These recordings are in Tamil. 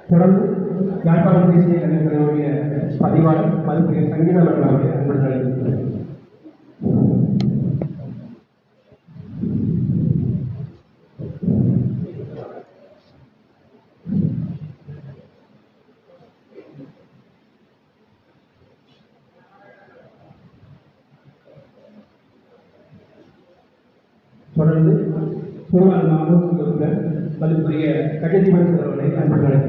தொடர்ந்து யாழ்ப்பாணம் தேசிய கலைஞர்களுடைய பதிவாளர் மதிப்புரிய சங்கீதா அவர்களுடைய அன்புடன் தொடர்ந்து பூர்வால் மாவட்ட மதிப்புரிய கஜதிமன் அவர்களை அன்புடன்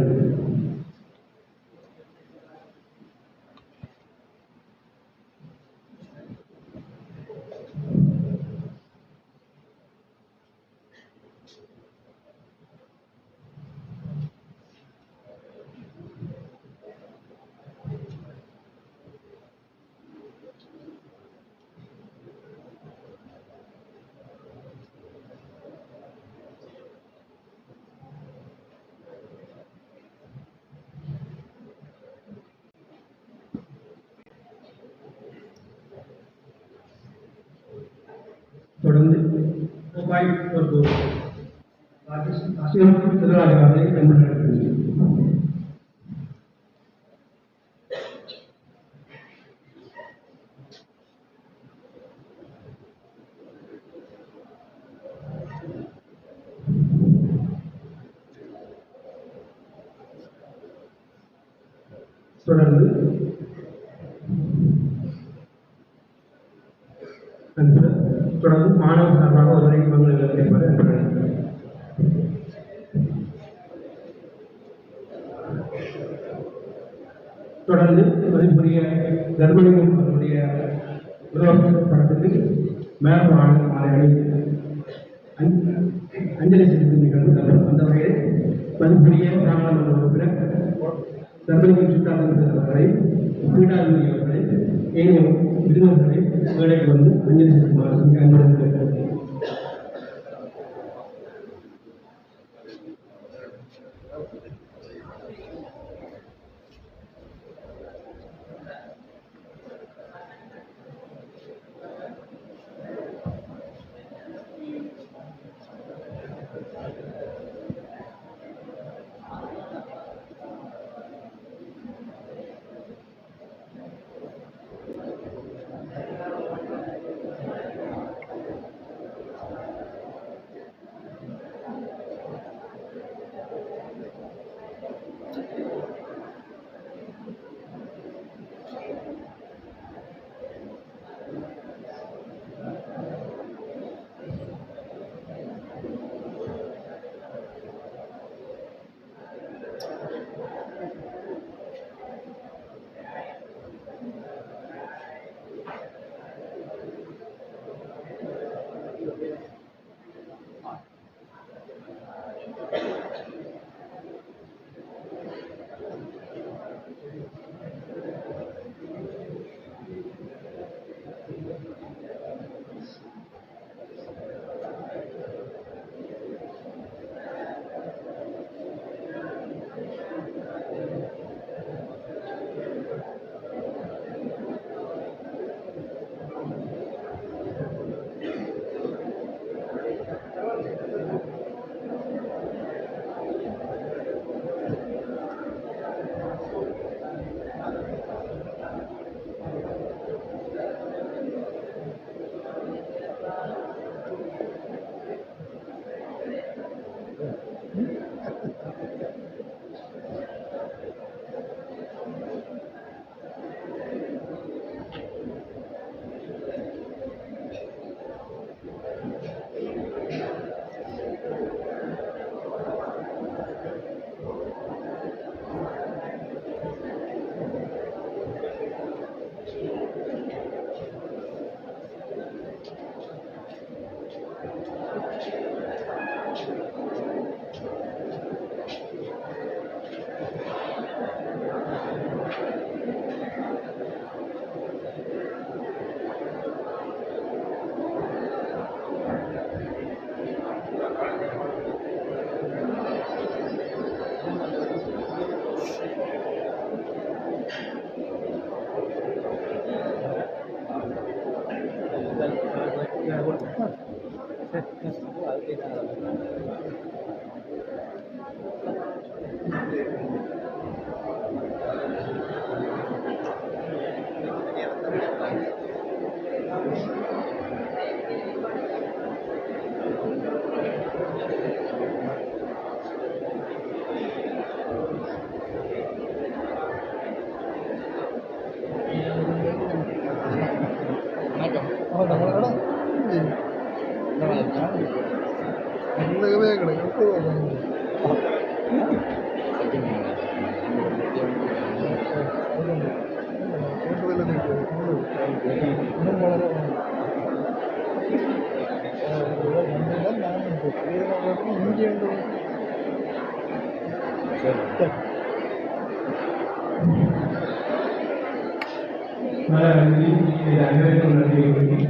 தொடர்ந்து முதலாளிகளை தொடர்ந்து தொடர்ந்து மாணவர் சார்பாக ஒருவரை மங்களங்கள் கேட்பார். தொடர்ந்து மதிப்புரிய தர்மலிங்கம் அவருடைய படத்துக்கு மேலாளர் மாலை அணிந்து அஞ்சலி செலுத்தும் நிகழ்வு அந்த வகையில் மதிப்புரிய நாடாளுமன்ற உறுப்பினர் தர்மலிங்கம் சுற்றாளர்கள் அவர்களை பீடாதிபதி அவர்களை ஏனைய விருதுகளை வேலைக்கு வந்து அஞ்சலி செலுத்துமாறு மிக அன்புடன் கேட்கிறேன்.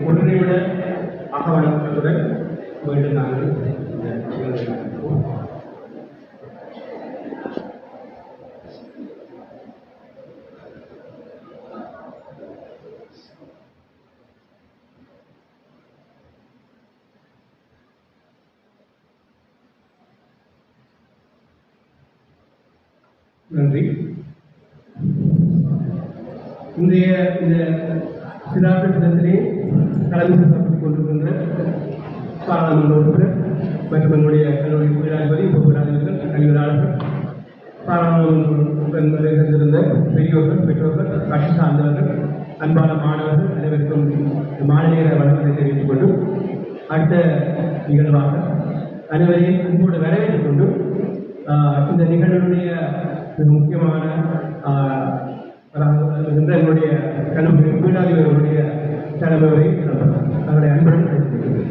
ஒன்றை விட அகவணக்கத்துடன் மீண்டும் நாங்கள் நன்றி. இன்றைய இந்த சிறாப்பு தினத்திலே தலைமை சிறப்பித்துக் கொண்டிருக்கின்ற பாராளுமன்ற உறுப்பினர் மற்றும் எங்களுடைய கல்லூரி பேராதிபதி உபபேராதிபதிகள் கல்வியாளர்கள் பாராளுமன்ற இருந்த பெரியோர்கள் பெற்றோர்கள் கட்சி சார்ந்தவர்கள் அன்பான மாணவர்கள் அனைவருக்கும் மாலை நேர வழக்கத்தை தெரிவித்துக் கொண்டு அடுத்த நிகழ்வாக அனைவரையும் அன்போடு வரவேற்றுக் கொண்டு இந்த நிகழ்வுடைய மிக முக்கியமான எங்களுடைய கல்லூரி பீடாதிபதிகளுடைய தலைவரை அவருடைய அன்புடன் அழைத்திருக்கிறது.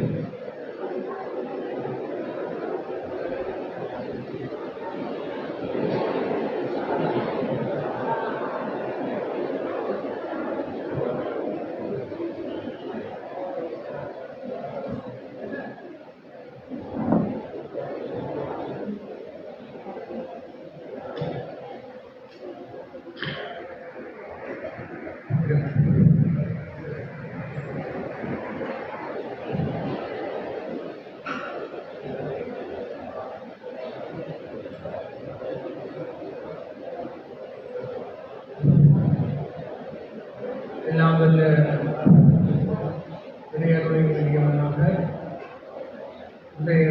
எல்லாம் வல்ல இணையருடைய நிகழ்வாக இன்றைய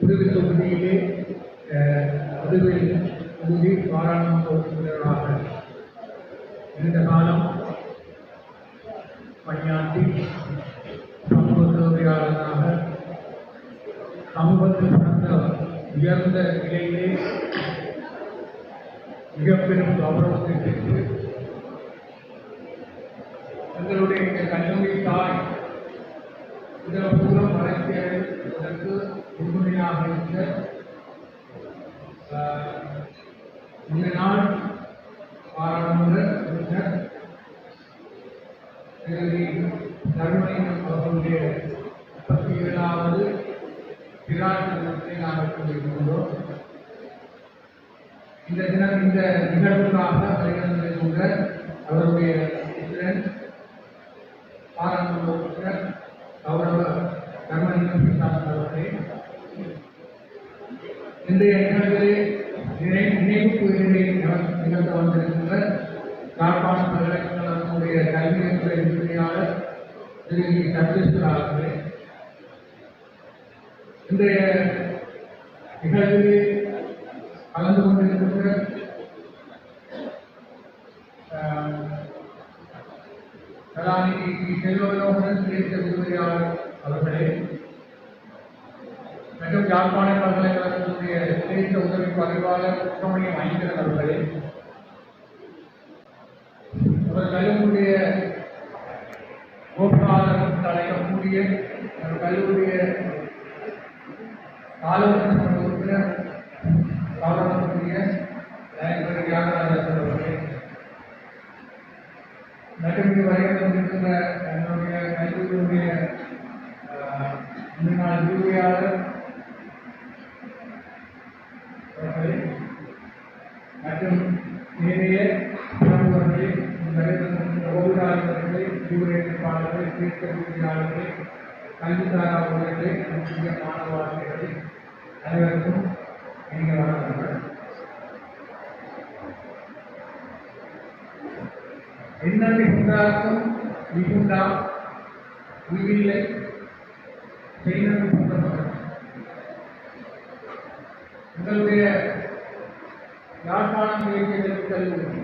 உதவி தொகுதியிலே உதவியில் தொகுதி பாராளுமன்ற உறுப்பினராக நீண்ட காலம் பணியாற்றி சமூக சேவையாளராக சமூகத்தில் நடந்த உயர்ந்த நிலையிலே மிக பெரும் கௌரவத்தை பெற்று எங்களுடைய இந்த கல்லூரி தாய் இதற்கூறும் அரசியலில் அதற்கு உறுதுணையாக இருந்த இந்த நாள் பாராளுமன்ற உறுப்பினர் தருமலிங்கம் அவர்களுடைய 37வது பிராட் தினத்தை நாங்கள் கொண்டிருக்கின்றோம். இந்த தினம் இந்த நிகழ்வுக்காக வருகின்ற அவருடைய பாராளுமன்ற உறுப்பினர் கௌரவ தர்மலிங்கம் பிரசாத் அவர்களே, இன்றைய நிகழ்வுகளை நினைவுக்கு நிகழ்த்த வந்திருக்கின்ற யாழ்ப்பாண பல்கலைக்கழகத்தினுடைய கல்வித்துறை உறுப்பினர் திரு சர்வேஸ்வரா அவர்களே, இன்றைய நிகழ்வில் கலந்து கொண்டிருக்கின்ற கலாநிதி செல்வலோகன் சிரேஷ்ட விரிவுரையாளர் அவர்களே மற்றும் யாழ்ப்பாண பல்கலைக்கழகத்தினுடைய சிரேஷ்ட உதவி பதிவாளர் சுப்பிரமணியம் ஐங்கரன் அவர்களே, அவர் கல்லூரிய கோபாலர் அழைக்கக்கூடிய கல்லூரிய ஆலோசனை உறுப்பினர் கௌரவத்துக்குரிய தியாகராஜன் அவர்களே மற்றும் இங்கு வருகை வந்திருக்கின்ற என்னுடைய கல்லூரியுடைய முன்னாள் விரிவுரையாளர் அவர்களே மற்றும் நிறைய பிரமுகர்களே ஓவியாளர்களே விரிவுரையாளர்களே தீர்க்க விரிவுரையாளர்களே கல்விசாரா ஊழியர்களை நம்முடைய மாணவர்களை அனைவருக்கும் இனிய வணக்கங்கள். என்ன மிகுந்தாக்கும் மிகுந்தா உயிரில்லை செய்தது உங்களுடைய யாழ்ப்பாணம் தேசிய கல்லூரி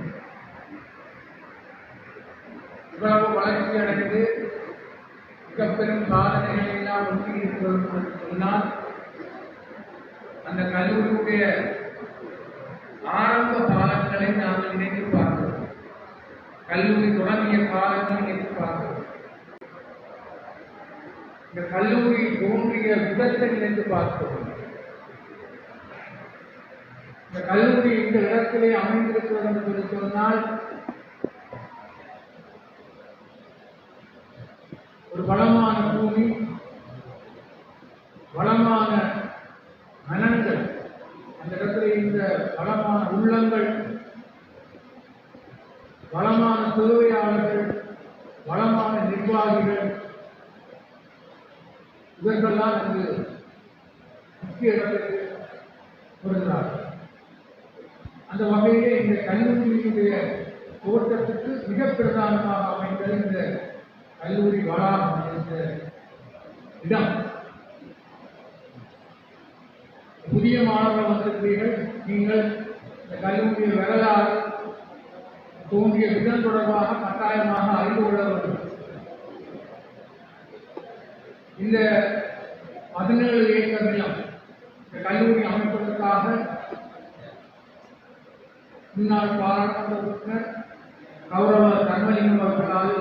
இவ்வளவு வளர்ச்சி அடைந்து மிகப்பெரும் சாதனைகளை எல்லாம் ஒட்டி இருக்கிறது சொன்னால் அந்த கல்லூரியுடைய ஆரம்ப காலங்களை நாங்கள் நினைத்து பார்க்கிறோம். கல்லூரி தொடங்கிய காலங்களை நினைத்து பார்க்கிறோம். இந்த கல்லூரி தோன்றிய விதத்தை நினைத்து பார்க்கிறோம். இந்த கல்லூரி இந்த இடத்திலே அமைந்திருக்கிறது என்று சொல்லி சொன்னால் ஒரு வளமான பூமி, வளமான மனங்கள், அந்த இடத்துல இந்த வளமான உள்ளங்கள், வளமான சேவையாளர்கள், வளமான நிர்வாகிகள், இவர்கள்லாம் அங்கு முக்கிய இடத்திற்கு வருகிறார்கள். அந்த வகையிலே இந்த கல்லூரியினுடைய தோற்றத்துக்கு மிக பிரதானமாக அமைந்தது இந்த கல்லூரி வளாகம் என்ற இடம். புதிய மாணவர்கள் வந்திருக்கிறீர்கள். நீங்கள் இந்த கல்லூரிய வரலாறு தோன்றிய விதம் தொடர்பாக கட்டாயமாக அறிந்து கொள்ள வேண்டும். இந்த 17 ஏக்கர் நிலம் இந்த கல்லூரி அமைப்பதற்காக முன்னாள் பாராளுமன்ற உறுப்பினர் கௌரவ தர்மலிங்கம் அவர்களால்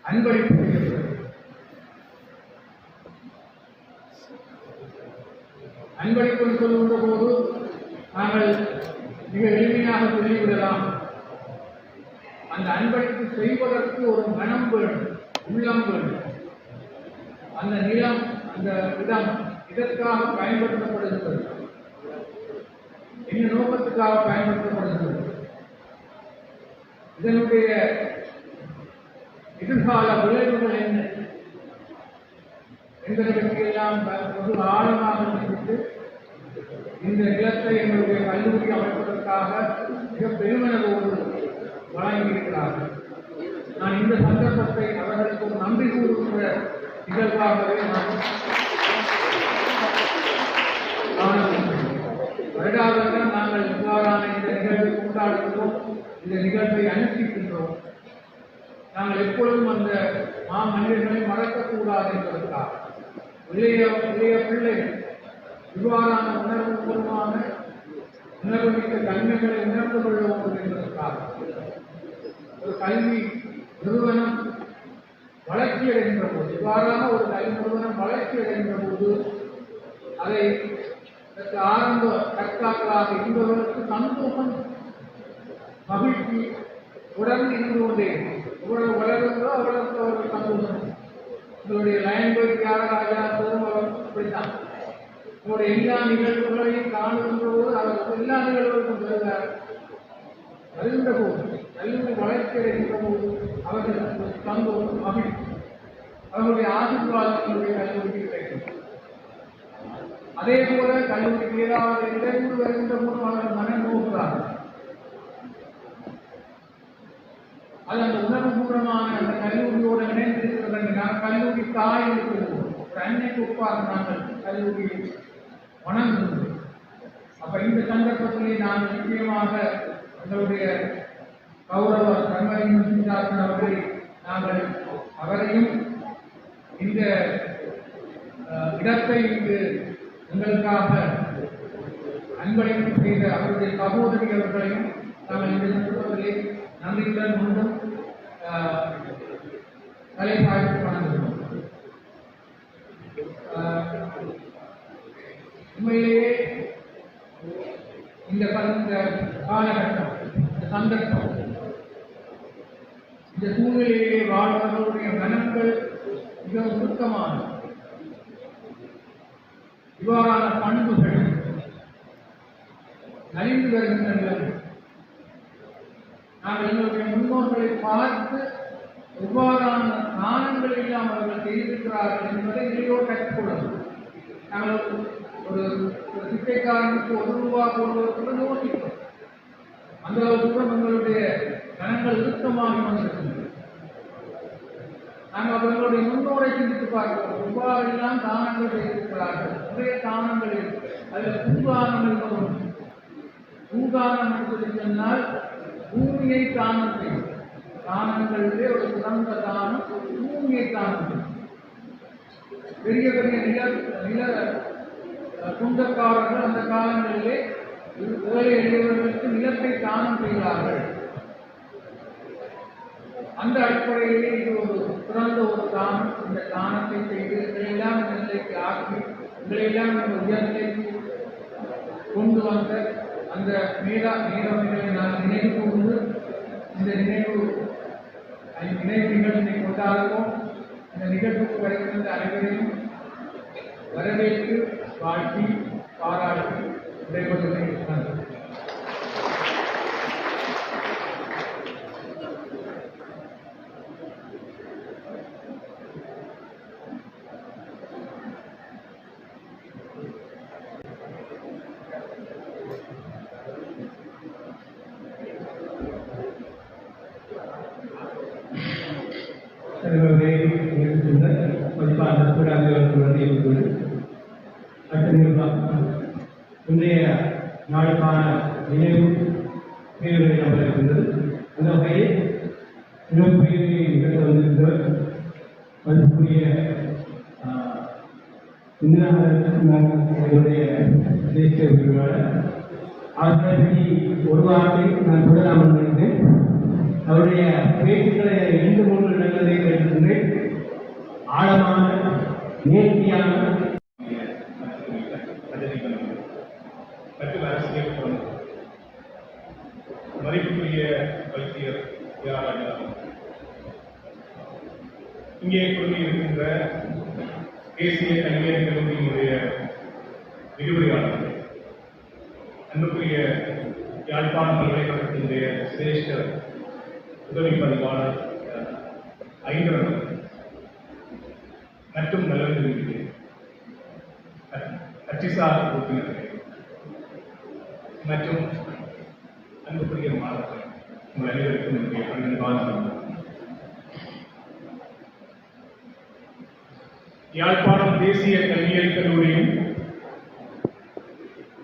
அன்பளிப்பு செய்யப்பட்டது. அன்பளிப்பு சொல்லுகின்ற போது நாங்கள் மிக எளிமையாக சொல்லிவிடலாம். அந்த அன்பளிப்பு செய்வதற்கு ஒரு மனம் வேண்டும், உள்ளம் வேண்டும். அந்த நிலம், அந்த இடம் இதற்காக பயன்படுத்தப்படுகிறது, என்ன நோக்கத்துக்காக பயன்படுத்தப்படுகிறது, இதனுடைய எதிர்கால விளைவுகள் என்ன என்பதை பற்றியெல்லாம் ஒரு ஆழமாக சிந்தித்து இந்த நிலத்தை எங்களுடைய கல்லூரி அமைப்பதற்காக மிக பெருமனதோடு வழங்கியிருக்கிறார்கள். நான் இந்த சந்தர்ப்பத்தை அவர்களுக்கு ஒரு நன்றி கூறுகின்ற நிகழ்வாகவே வருடாவதுடன் நாங்கள் இவ்வாறான இந்த நிகழ்வை கொண்டாடுகிறோம், இந்த நிகழ்வை அனுஷ்டிக்கின்றோம். நாங்கள் எப்பொழுதும் அந்த மனிதர்களை மறக்கக்கூடாது என்பதற்காக இளைய பிள்ளைகள் இவ்வாறான உணர்வுபூர்வமான உணர்வுமிக்க தன்மைகளை உணர்ந்து கொள்வோம் என்பதற்காக ஒரு கல்வி நிறுவனம் வளர்ச்சி அடைகின்ற போது, இவ்வாறான ஒரு கல்வி நிறுவனம் வளர்ச்சி அடைகின்ற போது அதை ஆரம்ப கற்காக்களாக இருந்தவர்களுக்கு சந்தோஷம், மகிழ்ச்சி தொடர்ந்து இருந்து கொண்டே எவ்வளவு வளர்ந்தோ அவ்வளவுக்கு அவர்கள் சந்தோஷம். உங்களுடைய லைன்பர்க் தியாகராஜா பெருமளவு அப்படித்தான். உங்களுடைய எல்லா நிகழ்வுகளையும் காணுகின்ற போது அவர்கள் எல்லா நிகழ்வுகளுக்கும் வருகிறார். வருகின்ற போது கல்லூரி வளர்ச்சி அடைகின்ற போது அவர்களுக்கு சந்தோஷம், மகிழ்ச்சி, அவர்களுடைய ஆசீர்வாதங்களுடைய கல்லூரிக்கு கிடைக்கும். அதே போல கல்லூரிக்கு ஏதாவது இடையூறு வருகின்ற போது அவர்கள் மனம் நோக்குகிறார்கள். அது அந்த உணர்வுபூர்வமான அந்த கல்லூரியோடு இணைந்திருக்கிறது. நான் கல்லூரி தாய் இருக்கிறோம், ஒரு அன்னைக்கு ஒப்பாக நாங்கள் கல்லூரியை வணங்குகிறோம். அப்ப இந்த சந்தர்ப்பத்திலே நான் நிச்சயமாக எங்களுடைய கௌரவ தர்மலிங்கம் அவர்களை நாங்கள் அவரையும் இந்த இடத்தை இங்கு எங்களுக்காக அன்பளிப்பு செய்த அவருடைய சகோதரி அவர்களையும் நாங்கள் இந்த சந்தர்ப்பத்திலே நன்றியுடன் மீண்டும் தலைப்பாய்ச்சி வணங்குகிறோம். உண்மையிலேயே இந்த காலகட்டம், இந்த சந்தர்ப்பம், இந்த சூழ்நிலையிலே வாழ்வர்களுடைய மனங்கள் மிக உருக்கமான இவ்வாறான பண்புகள் நலிந்து வருகின்ற நிலைமை. நாங்கள் எங்களுடைய முன்னோர்களை பார்த்து எவ்வாறான தானங்கள் இல்லாமல் அவர்கள் செய்திருக்கிறார்கள் என்பதை இதையோடு கற்றுக்கொள்ளணும். நாங்கள் ஒரு திட்டைக்காரனுக்கு ₹1 போடுவதற்கு யோசிக்கிறோம். அந்த அளவுக்கு உங்களுடைய கணங்கள் இறுக்கமாக வந்திருக்கின்றன. நாங்கள் அவர்களுடைய முன்னோரை சிந்தித்து பார்க்கிறோம். எவ்வாறெல்லாம் தானங்கள் செய்திருக்கிறார்கள். நிறைய தானங்கள் அதில் பூதானம் என்பதும் பூதானம் என்று சொன்னால் பூமியை தானம் செய்யும். தானங்களிலே ஒரு சிறந்த தானம் பூமியை தானம் செய்யும். பெரிய பெரிய நில சொந்தக்காரர்கள் அந்த காலங்களிலே ஏழை எளியவர்களுக்கு நிலத்தை தானம் செய்கிறார்கள். அந்த அடிப்படையிலே இது ஒரு சிறந்த ஒரு தானம். இந்த தானத்தை செய்து இதையெல்லாம் இந்த நிலைக்கு ஆக்கி இதையெல்லாம் இந்த உயர்நிலைக்கு கொண்டு வந்த அந்த மேலாண்மைகளை நான் நினைவு கூர்ந்து இந்த நினைவு நிகழ்ச்சியை கொண்டாடுவோம். இந்த நிகழ்வுக்கு வருகின்ற அனைவரையும் வரவேற்று வாழ்த்தி பாராட்டி விடைபெறுவதை நன்றி. இன்றைய நாளுக்கான நினைவு பேருரை நடைபெறுகின்றது. அந்த வகையில் நினைவு பேருரை நிகழ்த்த வந்திருக்கிற மதிப்புக்குரிய இந்திராவுடைய தேசிய உரிமையாளர் அவர்களை பற்றி ஒரு வாரத்தை நான் தொடராமல் இருந்தேன். அவருடைய பேச்சுக்களை 2-3 இடங்களை கேட்டிருந்தேன். ஆழமான நேர்த்தியான மற்றும் அரசியல் மதிப்புக்குரிய வைத்தியர் தியாகராஜா, இங்கே கூறியிருக்கின்ற தேசிய கல்வியல் கல்லூரியினுடைய விரிவுரையாளர், அன்புக்குரிய யாழ்ப்பாணம் பல்கலைக்கழகத்தினுடைய சிரேஷ்ட உதவி பதிவாளர் ஐங்கரன் மற்றும் நலன்களுக்கு கட்சிசார் உறுப்பினர்கள் மற்றும் அன்புக்குரிய மாணவர்கள், உங்கள் அனைவருக்கும் என்னுடைய பணிவான யாழ்ப்பாணம் தேசிய கல்வியல் கல்லூரியும்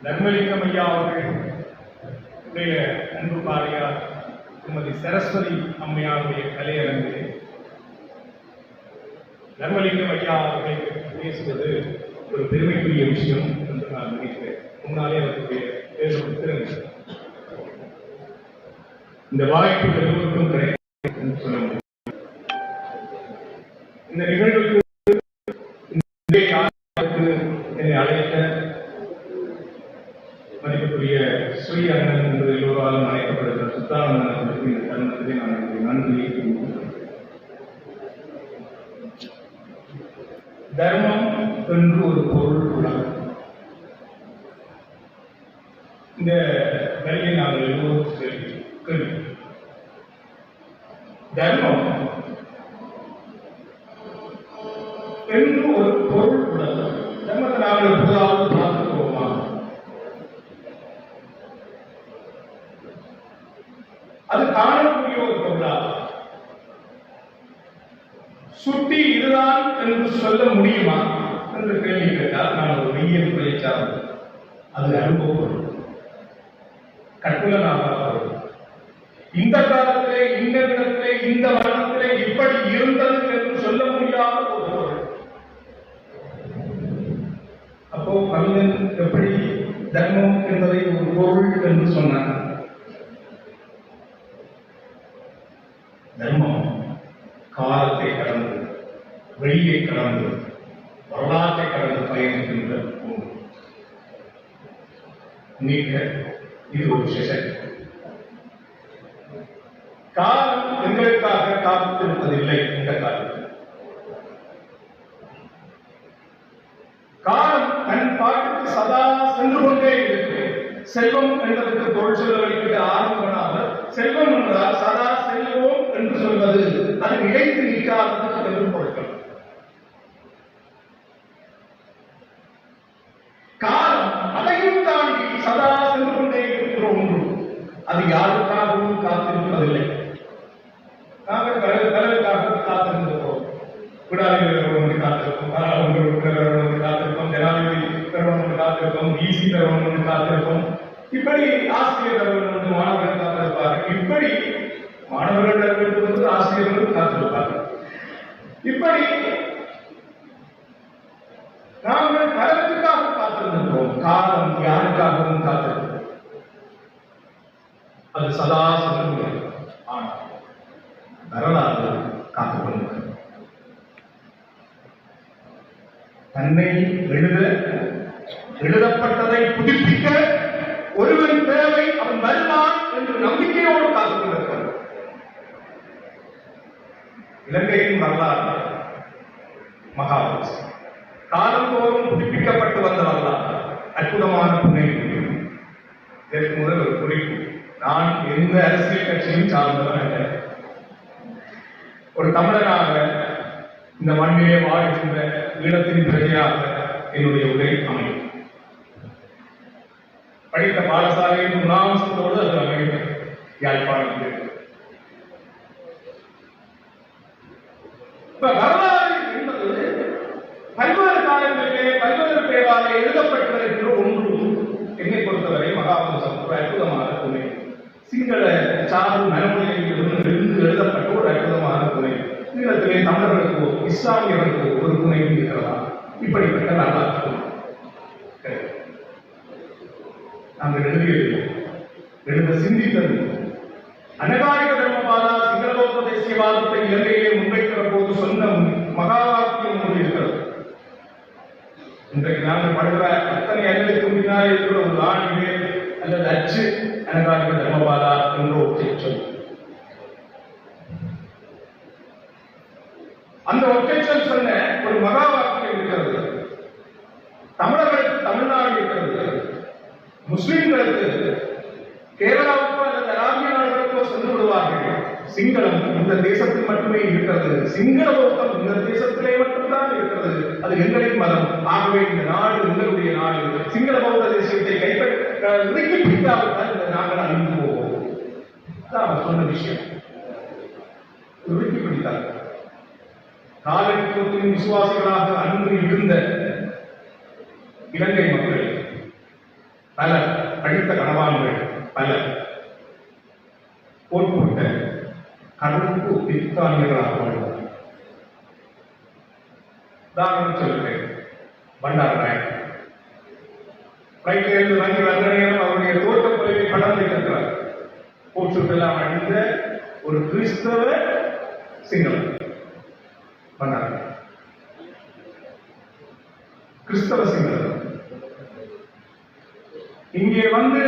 தர்மலிங்கம் ஐயா அவர்களுடைய அன்பு பாரியார் திருமதி சரஸ்வதி அம்மையாருடைய கலையரங்கிலே தர்மலிங்கம் ஐயா அவர்களை பேசுவது ஒரு பெருமைக்குரிய விஷயம் என்று நான் நினைக்கிறேன். முன்னாலே அவருடைய பேசுவது இந்த வாய்ப்பு எல்லோருக்கும் கிடைக்கும் என்று சொல்ல முடியும். இந்த நிகழ்வுக்கு என்னை அழைத்த மதிப்புக்குரிய ஸ்ரீ அண்ணன் என்று எல்லோராலும் அழைக்கப்படுகிற சுத்தானந்தனுக்கு இந்த தருணத்திலே நான் என்னுடைய நன்றியை தெரிவிக்கிறேன். தர்மம் என்று ஒரு பொருள் உள்ளது. இந்த வழியை நாங்கள் எல்லோரும் கேள்வி. தர்மம் என்று ஒரு பொருள் உள்ளது. தர்மத்தை நாங்கள் எப்போதாவது பார்த்துக்கோமா? அது காணக்கூடிய ஒரு பொருளா? சுட்டி இதுதான் என்று சொல்ல முடியுமா என்று கேள்வி கேட்டால் நான் ஒரு மெய்யல் பேச்சாளர். அது அனுபவம் கற்புலனாக இந்த காலத்திலே இந்த இடத்திலே இந்த வளத்திலே இப்படி இருந்தது என்று சொல்ல முடியாத ஒரு பொருள். அப்போ கவிஞன் எப்படி தர்மம் என்பதை ஒரு பொருள் என்று சொன்னார்? தர்மம் காலத்தை கடந்து, வெளியை கடந்து, வரலாற்றை கடந்து பயணிக்கின்ற ஒன்று. இது ஒரு செஷன். காலம் எங்களுக்காக காத்திருப்பதில்லை. இந்த காலத்தில் காலம் தன் பாட்டுக்கு சதா சென்று கொண்டே இருக்கு. செல்வம் என்பதற்கு பொருள் சொல்ல வழிபட்டு ஆரம்பமாக செல்வம் என்றால் சதா செல்வோம் என்று சொல்வது அது நிலைத்து நிற்காதது என்று பொருட்கள். காலம் அதையும் தாண்டி சதா சென்று கொண்டே இருக்கிற ஒன்று. அது யாருக்காகவும் காத்திருப்பதில்லை. நாங்கள் கடலுக்காக காத்திருந்திருக்கிறோம். விடாதிகள் காத்திருக்கோம், காத்திருக்கோம், ஜனாதிபதி பெறவன் காத்திருக்கோம், டிசி பெறவன் காத்திருக்கோம். இப்படி ஆசிரியர் பெறவன் மாணவர்கள் காத்திருப்பார்கள். இப்படி மாணவர்கள் ஆசிரியர்கள் காத்திருப்பார்கள். இப்படி நாங்கள் கடலுக்காக காத்திருந்திருக்கிறோம். காலம் யாருக்காகவும் காத்திருக்கிறோம். அது சதா சென்று ஆனால் வரலாறு காத்துக் கொண்டிருக்கிறது. தன்னை எழுதப்பட்டதை புதுப்பிக்க ஒருவன் தேவை, அவன் வருவான் என்று நம்பிக்கையோடு காத்துக் கொண்டிருக்கிறார். இலங்கையின் வரலாறு மகாபுருஷன் காலந்தோறும் புதுப்பிக்கப்பட்டு வந்த வரலாறு அற்புதமான புனைவு. இதற்கு முதல் ஒரு குறிப்பு, நான் எந்த அரசியல் கட்சியும் சார்ந்தவன் அல்ல. ஒரு தமிழனாக இந்த மண்ணிலே வாழ்கின்ற ஈழத்தின் பிரஜையாக என்னுடைய உரை அமையும். படித்த பாடசாலையின் குணாம்சத்தோடு அது அமைகிறது. யாழ்ப்பாணத்தில் வரலாறு என்பது பல்வேறு காலங்களிலே பல்வேறு பேராலே எழுதப்பட்டிருக்கிற ஒன்று. என்னை பொறுத்தவரை மகாபுருஷம் ஒரு அற்புதமான துணை. சிங்கள சார்பு நடைமுறையிலிருந்து எழுதப்பட்ட ஒரு அற்புதமான துணை. ஈழத்திலே தமிழர்களுக்கோ இஸ்லாமியர்களுக்கோ ஒரு துணை இருக்கிறதா? இப்படிப்பட்ட வரலாற்று நாங்கள் எழுத சிந்தித்தது. அனகாரிக தர்மபாலா சிங்கள பௌத்த தேசியவாதத்தை இலங்கையிலே முன்வைக்கிற போது சொன்ன மகா வாக்கியம் ஒன்று இருக்கிறது. இன்றைக்கு நாங்கள் படுகிற அத்தனை அல்லதுக்கு முன்னாடி இருக்கிற ஒரு ஆணிவே அல்லது அச்சு அனகாரிக தர்மபாலா என்ற ஒற்றை சொல். அந்த ஒற்றை சொல் சொன்ன ஒரு மகா வாக்கியம் இருக்கிறது. தமிழர்களுக்கு தமிழ்நாடு இருக்கிறது, முஸ்லிம்களுக்கு கேரளாவுக்கோ அல்லது அராபிய நாடுகளுக்கோ சென்று விடுவார்கள். சிங்களம் இந்த தேசத்தில் மட்டுமே இருக்கிறது, சிங்கள பௌத்தம் இந்த தேசத்திலே மட்டும்தான் இருக்கிறது, அது எங்களின் மதம். ஆகவே இந்த நாடு எங்களுடைய நாடு. சிங்கள பௌத்த தேசத்தை கைப்பற்றி பிடிக்காவிட்டால் நாங்கள் அழிந்து போவோம். அதான் சொன்ன விஷயம். இறுக்கி பிடித்தார். காலனித்துவத்தின் விசுவாசிகளாக அன்று இருந்த இலங்கை மக்கள் பலர், படித்த கணவான்கள் பலர் போட்டுவிட்ட கடலுக்கு பிரித்தானியர்களாக வாழ்ந்தார். உதாரணம் சொல்கிறேன், பண்டார் நாயக் பிளைட்டிலிருந்து வாங்கி வந்த நேரம் அவருடைய தோட்டப்பகுதியை படம் வைத்திருக்கிறார். போற்றுக்கெல்லாம் அணிந்த ஒரு கிறிஸ்தவ சிங்களம் பண்டார், கிறிஸ்தவ சிங்களம். இங்கே வந்து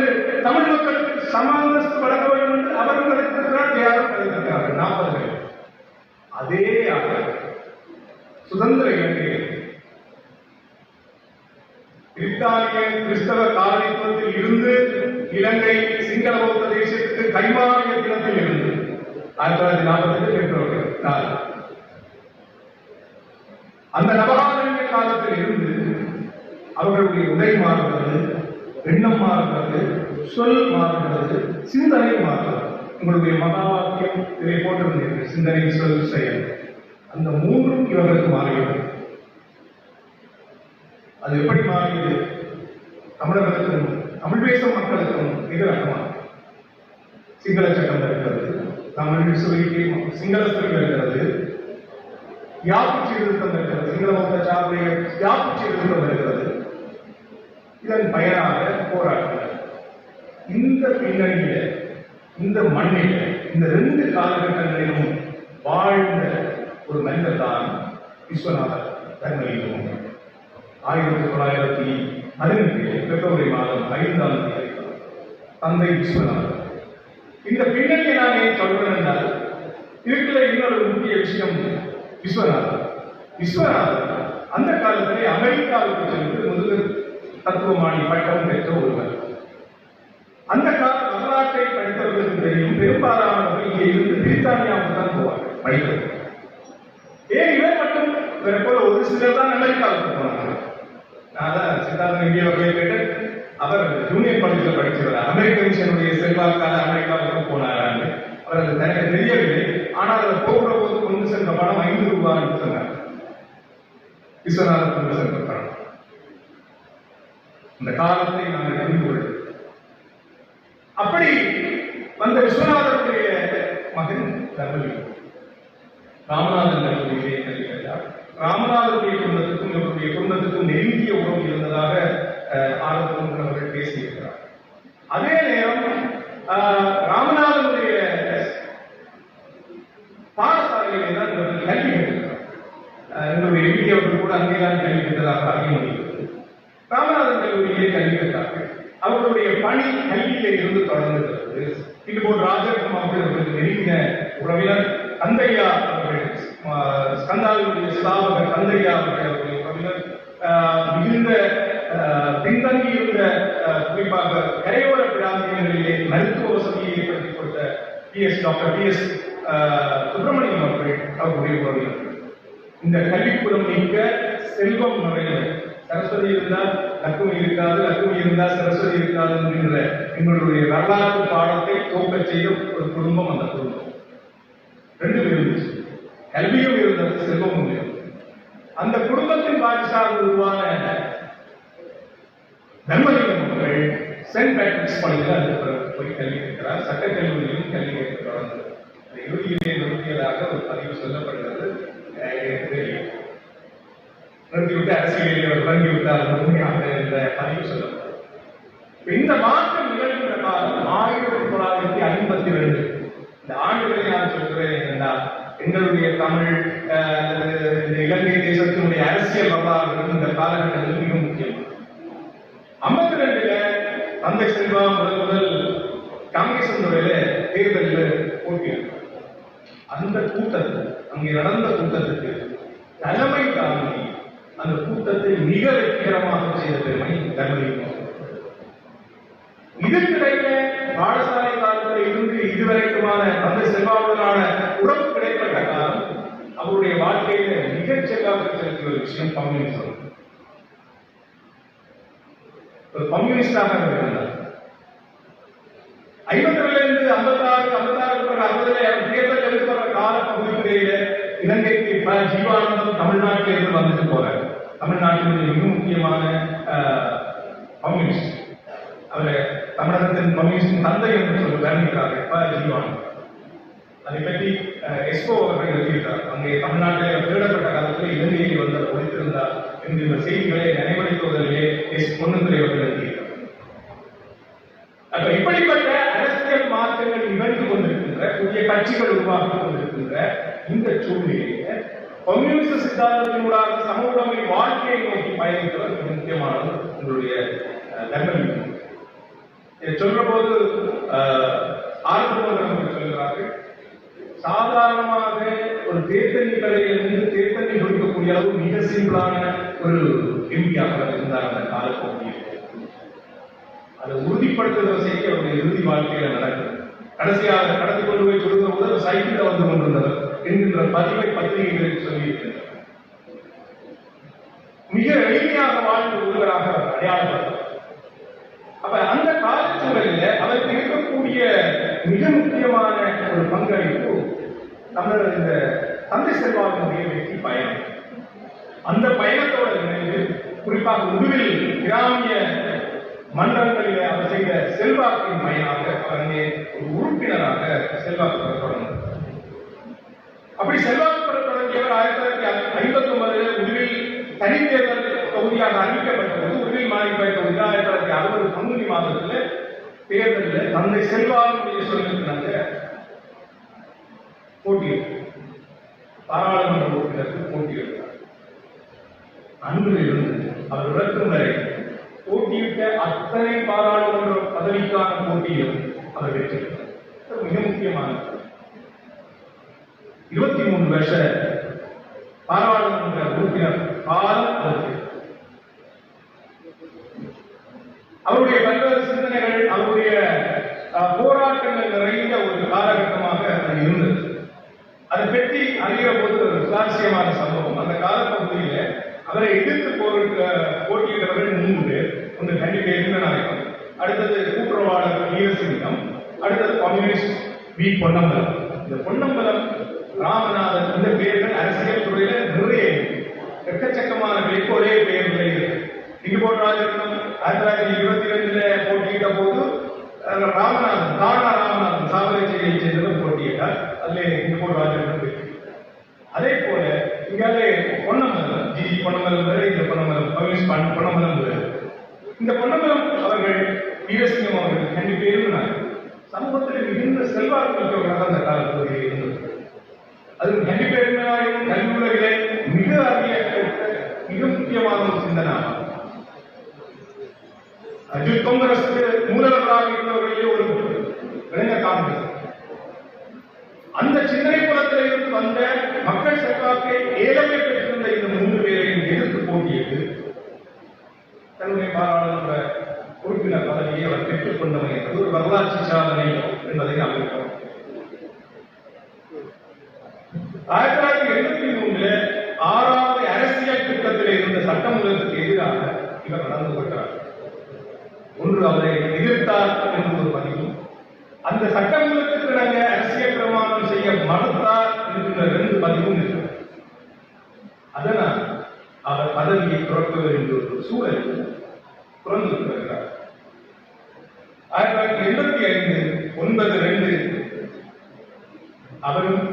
தமிழ் மக்களுக்கு சம அந்தஸ்து வழங்க வேண்டும் என்று அவர்கள் இருக்கிறார், தியாகம் கலைக்கிறார்கள் 40 பேர். அதே சுதந்திர இலங்கையில் பிரித்தானிய கிறிஸ்தவ காலனித்துவத்தில் இருந்து இலங்கை சிங்கள பௌத்த தேசத்துக்கு கைமாறிய தினத்தில் இருந்து 1940 பெற்றவர்கள். அந்த நவகாலனிய காலத்தில் இருந்து அவர்களுடைய உடை மாறுகிறது, எண்ணம் மாறுகிறது, சொல் மாறுகிறது, சிந்தனை மாறுகிறது. உங்களுடைய மகா வாக்கியம் இதை போட்டிருந்தீர்கள், சிந்தனை, சொல், செயல். அந்த மூன்றும் இவர்களுக்கு மாறியது. அது எப்படி மாறியது? தமிழர்களுக்கும் தமிழ் பேசும் மக்களுக்கும் எதிராகமாக சிங்கள சட்டம் இருக்கிறது, தமிழ் சொல்லிக்கு சிங்கள சொல் இருக்கிறது, யாப்பு சீர்திருத்தம் இருக்கிறது, சிங்கள பௌத்த சார்புடைய யாப்பு சீர்திருத்தம் இருக்கிறது. இதன் பயனாக போராட்டம். இந்த பின்னணியில, இந்த மண்ணில், இந்த 2 காலகட்டங்களிலும் வாழ்ந்த ஒரு மனிதர் தான் விஸ்வநாதர் தர்மலிங்கம். 1918 பிப்ரவரி மாதம் 5ஆம் தேதி தந்தை விஸ்வநாதர். இந்த பின்னணியை நான் ஏன் சொல்றேன் என்றால், இருக்கிற இன்னொரு முக்கிய விஷயம் விஸ்வநாதர். விஸ்வநாதர் அந்த காலத்திலே அமெரிக்காவுக்கு சென்று முதல் தத்துவமானி பட்டம் பெற்ற ஒருவர். அந்த கால வரலாற்றை படித்தவர்களுக்கு தெரியும், பெரும்பாலானவர்கள் இங்கே இருந்து பிரித்தானியாவுக்கு தான் போவார்கள். படித்தது. ஏன் இவர் மட்டும் இவரை போல ஒரு சிலர் தான் அமெரிக்காவுக்கு போனாங்க. நான் தான் சித்தார்த்த இந்தியாவை கேட்டு அவர் யூனியன் காலேஜில் படிச்சிருந்தார். அமெரிக்க மிஷனுடைய செல்வாக்காக அமெரிக்காவுக்கு போனாரான்னு அவர் அது எனக்கு தெரியவில்லை. ஆனால் அவர் போகிற போது கொண்டு சென்ற பணம் 5 ரூபான்னு சொன்னார். விஸ்வநாதன் கொண்டு சென்ற பணம். இந்த காலத்தை நான் அறிந்து கொள்வேன். அப்படி வந்த விஸ்வநாதனுடைய மகன் தர்மலிங்கம் ராமநாதன் கல்லூரியிலே கல்வி கற்றார். ராமநாதனுடைய குடும்பத்துக்கும் இவருடைய குடும்பத்துக்கும் நெருங்கிய உறவு இருந்ததாக ஆரம்பத்தில் அவர்கள் பேசியிருக்கிறார். அதே நேரம் ராமநாதனுடைய பாடசாலையிலே தான் இவர்கள் கல்வி கற்கிறார். என்னுடைய வீடியோவில் கூட அங்கேதான் கல்வி கற்றதாக அறிய முடிகிறது. ராமநாதன் கல்லூரியிலே கல்வி கற்றார்கள். அவர்களுடைய பணி கல்வியிலே இருந்து தொடர்ந்துகிறது. இதுபோல் ராஜகுமார் அவர்களுக்கு நெருங்கின உறவினர் தந்தையா அவர்கள், ஸ்கந்தாவினுடைய ஸ்தாபகர் தந்தையா அவர்களுடைய உறவினர், மிகுந்த பின்தங்கியிருந்த குறிப்பாக கரையோர பிராந்தியங்களிலே மருத்துவ வசதியை ஏற்படுத்திக் கொடுத்த டாக்டர் PS சுப்பிரமணியம் அவர்களுடைய உறவினர். இந்த கல்விக்கூடம் நீக்க செல்வம் நிறைய, சரஸ்வதி இருந்தால் லக்குமி இருக்காது, லக்குமி இருந்தால் சரஸ்வதி இருக்காது என்கின்ற எங்களுடைய வரலாற்று பாடத்தை தோக்க செய்ய ஒரு குடும்பம் அந்த குடும்பம். 2 இருந்துச்சு, கல்வியும் இருந்தது, செல்வமும் இருந்தது. அந்த குடும்பத்தின் வாரிசாக உருவான தர்மலிங்கம் அவர்கள் சென்ட் பேட்ரிக்ஸ் பள்ளியில் போய் கல்வி கேட்கிறார். சட்டக்கல்லூரியிலும் கல்வி கேட்க தொடர்ந்தது. இறுதியிலே நிறுத்தியதாக ஒரு பதிவு சொல்லப்படுகிறது. நிறுத்திவிட்டு அரசியலில் அவர் தொடங்கிவிட்டால் முழுமையாக என்ற பதிவு சொல்லப்பட்டது. இந்த மாற்றம் நிகழ்கின்ற காலம் 1952. இந்த ஆண்டுகளை நான் சொல்கிறேன் என்றால் எங்களுடைய தமிழ் இந்த இலங்கை தேசத்தினுடைய அரசியல் வரலாறு இந்த காலகட்டத்தில் மிக முக்கியம். 52 தந்தை செல்வா முதல் காங்கிரஸ் துறையில தேர்தலில் போட்டியிட்டார். அந்த கூட்டத்தில் அங்கே நடந்த கூட்டத்துக்கு தலைமை தாங்கி அந்த கூட்டத்தை மிக வெற்றிகரமாக செய்த பெருமை தர்மலிங்கம். இதற்கிடையில பாடசாலை காலத்தில் இருந்து இதுவரைக்குமான தந்தை செல்வாவுடனான உறவு கிடைப்பட்ட காலம் அவருடைய வாழ்க்கையில மிகச் செல்வாக்கு செலுத்திய ஒரு விஷயம் கம்யூனிசம். ஒரு கம்யூனிஸ்டாக இருந்தார். 52 56 60 தேர்தல் எழுதுகிற கால பகுதியிலேயே இலங்கைக்கு ஜீவானந்தம் தமிழ்நாட்டிலிருந்து வந்துட்டு போறார். தமிழ்நாட்டினுடைய மிக முக்கியமான கம்யூனிஸ்ட். அவரை தமிழகத்தின் கம்யூனிஸ்டின் தந்தை என்று சொல்லி வர்ணிக்கிறார்கள் ஜீவானந்தம். அதை பற்றி எஸ்போ அவர்கள் எழுதியிருக்கார். அங்கே தமிழ்நாட்டில் தேடப்பட்ட காலத்தில் இலங்கையில் வந்து ஒழித்திருந்தார் என்கிற செய்திகளை நினைவளிப்பதிலே பொன்னுத்துறை அவர்கள் எழுதியிருக்கிறார். அப்ப இப்படிப்பட்ட அரசியல் மாற்றங்கள் நிகழ்ந்து கொண்டிருக்கின்ற புதிய கட்சிகள் உருவாக்கி கொண்டிருக்கின்ற இந்த சூழ்நிலையில கம்யூனிஸ்ட சித்தாந்தத்தினூடாக சமூகமை வாழ்க்கையை நோக்கி பயணித்தவர் முக்கியமானது உங்களுடைய தர்மலிங்கம். இதை சொல்ற போது ஆரம்பம் சொல்கிறார்கள், சாதாரணமாக ஒரு தேர்தல் கடையிலிருந்து தேர்தல் கொடுக்கக்கூடிய அளவு மிக சிம்பிளான ஒரு எம்பியாக இருந்தார் அந்த காலப்பகுதியில். அதை உறுதிப்படுத்துகிற செய்தி அவருடைய இறுதி வாழ்க்கையில நடக்கும். கடைசியாக கடத்தி கொண்டு போய் கொடுக்கிற போது சைக்கிள் வந்து கொண்டிருந்தவர் என்கின்ற பதிவை பத்திரிகைகளில் சொல்லியிருக்கிறார். மிக எளிமையாக வாழ்ந்த ஒருவராக அடையாளப்படுத்தார். அப்ப அந்த காலச்சூழலில் அவருக்கு இருக்கக்கூடிய மிக முக்கியமான ஒரு பங்களிப்பு தமிழர் இந்த தந்தை செல்வாவினுடைய வெற்றி பயணம். அந்த பயணத்தோட இணைந்து குறிப்பாக உடுவில் கிராமிய மன்றங்களில் அவர் செய்த செல்வாக்கின் பயனாக அவர் அங்கே ஒரு உறுப்பினராக செல்வாக்கு பெற தொடங்கினார். அப்படி செல்வாக்கு பெற தொடங்கியவர் 1959 உடுவில் தனித்தேர்தல் தொகுதியாக அறிவிக்கப்பட்டது. உடுவில் மாநில தொகுதி 1960 பங்குனி மாதத்தில் தேர்தலில் தந்தை செல்வாவுடைய சொல்லியிருந்தாங்க போட்டியிட்டார். பாராளுமன்ற உறுப்பினருக்கு போட்டியிட்டார். அன்றிலிருந்து அவர் இறக்கும் வரை போட்டியிட்ட அத்தனை பாராளுமன்ற பதவிக்கான போட்டியில் அவர் வெற்றி பெற்றார். மிக முக்கியமானது 23 வருஷ பாராளுமன்ற உறுப்பினர் காலம் அதற்கு. அவருடைய பல்வேறு சிந்தனைகள் அவருடைய போராட்டங்கள் நிறைந்த ஒரு காலகட்டமாக அது இருந்தது. அதை பற்றி அறிகிற போது ஒரு சுவாரஸ்யமான சம்பவம். அந்த காலப்பகுதியில அவரை எதிர்த்து போட்டியிட்டவர்கள் 3 பேர். ஒன்று கண்டிப்பா இருந்தநாயகம், அடுத்தது கூட்டுறவாளர் வீரசிங்கம், அடுத்தது கம்யூனிஸ்ட் வி பொன்னம்பலம். இந்த பொன்னம்பலம், ராமநாதன் இந்த பெயர்கள் அரசியல் துறையில நிறைய எக்கச்சக்கமான பேருக்கு ஒரே பெயர்களை இங்குபோட் ராஜரத்னம் 1922 போட்டியிட்ட போது ராமநாதன், தானா ராமநாதன் சாவகச்சேரியை சேர்ந்தவர் போட்டியிட்டார். அதுல இங்குபோட் ராஜரத்னம். அதே போல இங்காலே பொன்னம்பலம், ஜி பொன்னம்பலம் வேறு, இந்த பொன்னம்பலம் கம்யூனிஸ்ட் பொன்னம்பலம் வேறு. இந்த பொன்னம்பலம் அவர்கள் வீரசிங்கம் அவர்கள் கண்டிப்பா இருந்தாங்க. சமூகத்தில் மிகுந்த செல்வாக்கு மிக்கவர்களாக அந்த காலப்பகுதியில் இருந்தது. அது கண்டிப்பா இருந்தாலும் கல்வி உலகிலே மிக மிக முக்கியமான ஒரு சிந்தனாகும். அஜித் காங்கிரஸுக்கு மூலவராக இருந்தவர்களே ஒரு இளைஞர் காங்கிரஸ். அந்த சிந்தனை புலத்தில் இருந்து வந்த மக்கள் செல்வாக்கை ஏலமே பெற்றிருந்த இந்த 3 பேரையும் எதிர்த்து போட்டியது தன்னுடைய பாராளுமன்ற உறுப்பினர் பதவியை அவர் பெற்றுக் கொண்டவர் என்பது ஒரு வரலாற்று சாதனை என்பதை நாம் இருக்கிறோம். 1983 6வது அரசியல் திட்டத்தில் இருந்த சட்டமூலத்துக்கு எதிராக இவர் நடந்து கொண்டார். ஒன்று, அவரை எதிர்த்தார் என்று ஒரு பதிவு, அந்த சட்டமூலத்துக்கு நாங்கள் அரசியல் பிரமாணம் செய்ய மறுத்தார் என்கின்ற 2 பதிவும் இருக்கிறது. அதனால் அவர் பதவியை துறக்க வேண்டிய ஒரு சூழல் துறந்து வருகிறார். 1985 9/2 அவரும்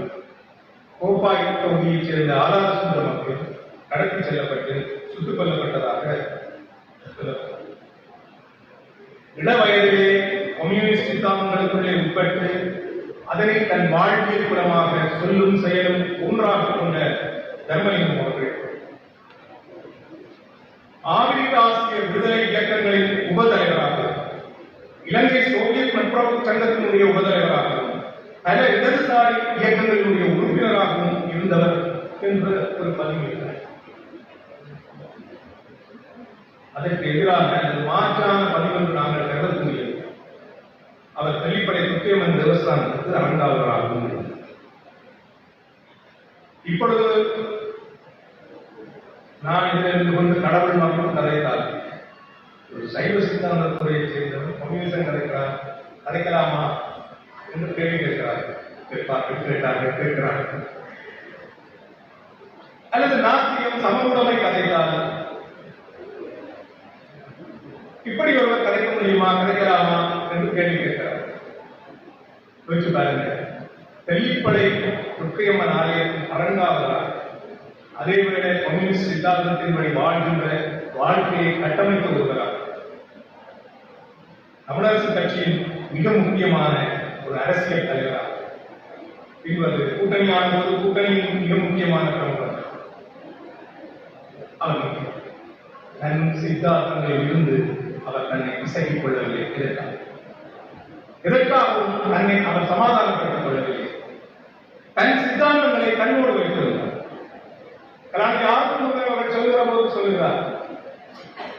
கோப்பாய் தொகுதியைச் சேர்ந்த ஆதார சுந்தர மக்கள் கடத்தி செல்லப்பட்டு சுட்டுக் கொல்லப்பட்டதாக இளவயதிலே கம்யூனிஸ்ட் சித்தாந்தங்களுக்குள்ளே உட்பட்டு அதனை தன் வாழ்க்கையில் புறமாக சொல்லும் செயலும் ஒன்றாக கொண்ட தர்மலிங்கம் அவர்கள் ஆப்பிரிக்க ஆசிய விடுதலை இயக்கங்களின் உபதலைவராக, இலங்கை சோவியத் நட்புறவு சங்கத்தினுடைய உபதலைவராகவும், பல இடதுசாரி இயக்கங்களினுடைய உறுப்பினராகவும் இருந்தவர் என்ற ஒரு பதிவு. அதற்கு எதிராக மாற்றான பதிவு என்று நாங்கள் கருதக்கூடிய அவர் தெளிப்படை துக்கியமன் தேவஸ்தானத்துக்கு அரங்காவலராகவும். இப்பொழுது நான் இதிலிருந்து கொண்டு கடவுள் மக்கள் கதைத்தால் ஒரு சைவ சித்தாந்த துறையை சேர்ந்தவர் கம்யூனிசம் கதைக்கலாமா என்று கேள்வி கேட்கிறார்கள். அல்லது நாஸ்திகம் சமூகமை கதைத்தால் இப்படி ஒருவர் கதைக்க முடியுமா, கதைக்கலாமா என்று கேள்வி கேட்கிறார். யோசிச்சு பாருங்க, தெல்லிப்படை துர்க்கையம்மன் ஆலயத்தின் அரங்காவலராக, அதேவேளை கம்யூனிஸ்ட் சித்தாந்தத்தின்படி வாழ்கின்ற வாழ்க்கையை கட்டமைத்த ஒருவராக, தமிழரசு கட்சியின் மிக முக்கியமான ஒரு அரசியல் தலைவராக, பின்பது கூட்டணியான போது கூட்டணியின் மிக முக்கியமான பிரமுகர். அவர் தன் சித்தாந்தங்களில் இருந்து அவர் தன்னை விசகிக் கொள்ளவில்லை. எதற்காகவும் தன்னை அவர் சமாதானப்படுத்திக் கொள்ளவில்லை. தன் சித்தாந்தங்களை தன்னோடு வைத்திருந்தார். அவர் சொல்லுகிற போது சொல்லுகிறார்,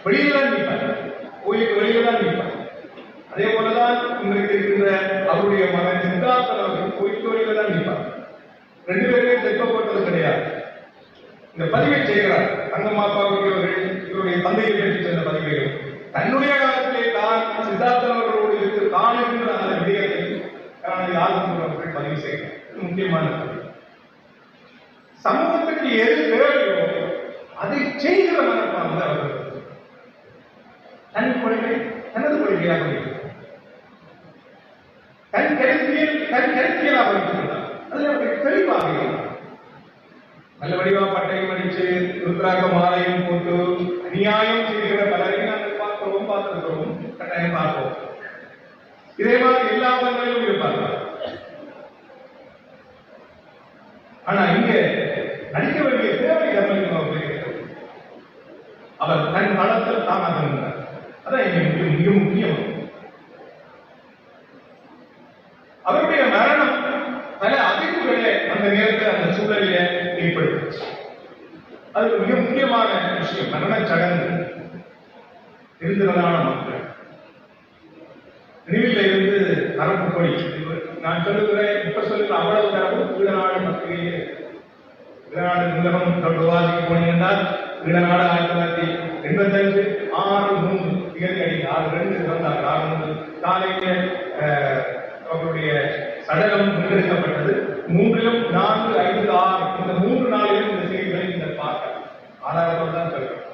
வெளியில்தான் நீப்பார், கோயிலுக்கு வெளியில்தான் நீப்பார். அதே போலதான் இன்றைக்கு இருக்கின்ற அவருடைய மகன் சித்தார்த்தன் அவர்கள் கோயிலுக்கு வெளியில தான் நீப்பார். 2 பேருமே தெற்கப்பட்டது கிடையாது. இந்த பதிவை செய்கிறார் தங்கம்மாப்பாவுக்கு அவர்கள் இவருடைய தந்தையை பற்றி சென்ற பதிவைகள் தன்னுடைய காலத்திலே தான் சித்தார்த்தன் அவர்களோடு இருக்கு தான் என்ற அந்த விடயத்தை அவர்கள் பதிவு செய்கிறார். முக்கியமான சமூகத்துக்கு எது தேவையோ அதை செய்கிற மனப்பான்மை அவர்கள் தன் கொள்கை தனது கொள்கையாக தன் கருத்தியலாக வைத்திருந்தார். அதில் அவர்கள் தெளிவாக நல்ல வடிவாக பட்டையும் அடிச்சு ருத்ராக மாலையும் போட்டு அநியாயம் செய்கிற பலரையும் நாங்கள் பார்த்திருக்கிறோம், கட்டாயம் பார்ப்போம். இதே மாதிரி எல்லா மதங்களிலும் இருப்பார்கள். ஆனா இங்க நடிக்க வேண்டிய தேவை அவர் தன் காலத்தில் தானாக இருந்தார். அதான் மிக முக்கியம். அவருடைய மரணம் பல அதிர்வுகளை அந்த நேரத்தில் அந்த சூழலில ஏற்படுத்துச்சு. அது மிக முக்கியமான விஷயம். மரண சடங்கு இருந்தவரான மக்கள் நினைவில் இருந்து நரம்பு கொடி நான் சொல்லுகிறேன். இப்ப சொல்லுகிற அவ்வளவு தரப்பு கீழநாடு பத்திரிகையே ஈழநாடு நூலகம் விவாதிக்க போனீங்கன்னால் ஈழநாடு 1985 6/3 தேதி அடி 6/2 வந்தார். 6/3 காலையில அவருடைய சடலம் முன்னெடுக்கப்பட்டது. 3லும் 4, 5, 6 இந்த 3 நாளிலும் இந்த செய்திகளை நீங்கள் பார்க்கலாம். ஆதாரத்தோடு தான் சொல்றேன்.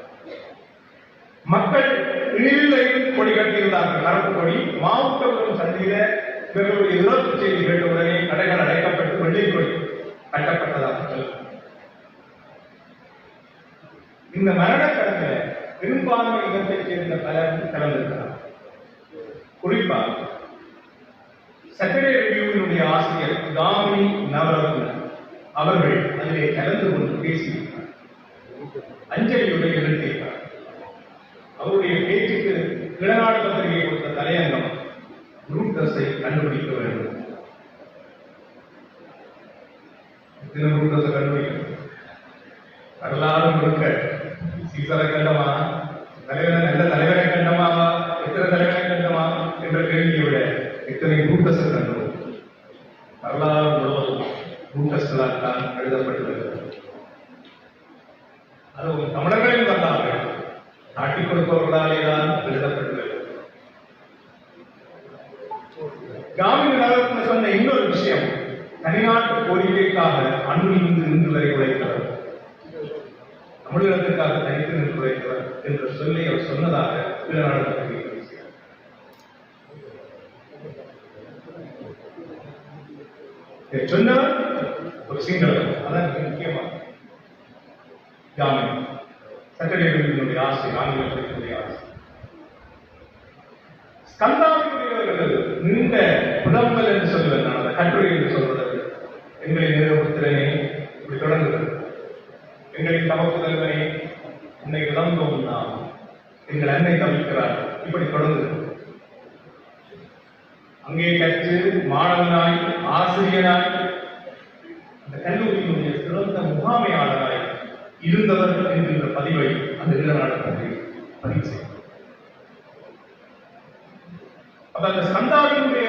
மக்கள் இழிவில் கொடி கட்டியிருந்தார்கள். கருப்பு கொடி மாவட்டபுரம் சந்தையில இவர்களுடைய இறப்பு செய்தி கேட்டவுடனே கடைகள் அடைக்கப்பட்டு வெள்ளை கொடி கட்டப்பட்டதாக சொல்லுங்கள். இந்த மரணக்கடங்க பெரும்பான்மை இனத்தைச் சேர்ந்த பலர் கலந்திருக்கிறார். குறிப்பாக சாட்டர்டே ரிவ்யூவினுடைய ஆசிரியர் தாமினி நவரத்ன அவர்கள் அதிலே கலந்து கொண்டு பேசியிருக்கிறார். அஞ்சலியுடைய எழுதியிருக்கிறார். அவருடைய பேச்சுக்கு ஈழநாடு பத்திரிகை கொடுத்த தலையங்கம் ரூட்டஸை கண்டுபிடிக்க வேண்டும். ரூட்டஸை கண்டுபிடிக்க வரலாறு முழுக்க சீசரை கண்டமா, தலைவரை நல்ல தலைவரை கண்டமா, எத்தனை தலைவரை கண்டமா என்ற கேள்வியை விட எத்தனை ரூட்டஸை கண்டோம். வரலாறு முழுவதும் ரூட்டஸ்களால் தான் எழுதப்பட்டுள்ளது. அது தமிழர்களின் வரலாறு நாட்டிக் கொடுப்பவர்களாலே தான் எழுதப்பட்டுள்ளது. காமினி நகரத்தில் சொன்ன இன்னொரு விஷயம், தனிநாட்டு கோரிக்கைக்காக அன்றிலிருந்து இன்று வரை உழைத்தவர், தமிழகத்திற்காக தனித்து நின்று உழைத்தவர் என்ற சொல்லை அவர் சொன்னதாக ஈழநாடு சொன்னவர் ஒரு சிங்களவர். அதான் முக்கியமாக காமினி சட்டடைய ஆசை, ஆங்கிலத்தினுடைய ஆசை. ஸ்கந்தாவினுடைய நீண்ட புலம்பல் என்று சொல்லுவேன் நான், அந்த கட்டுரை என்று சொல்வதற்கு எங்களின் நிறுவனத்திலே இப்படி தொடங்குகிறது. எங்களின் தமப்புதல்வனை உன்னை விளங்கும் நாம், எங்கள் அன்னை தவிக்கிறார், இப்படி தொடங்குகிறது. அங்கே கற்று மாணவனாய், ஆசிரியனாய், அந்த கல்லூரியினுடைய சிறந்த முகாமையாளராய் இருந்தவர் என்கின்ற பதிவை அந்த ஈழநாடு பதிவு செய்யும். அப்ப அந்த சந்தாவினுடைய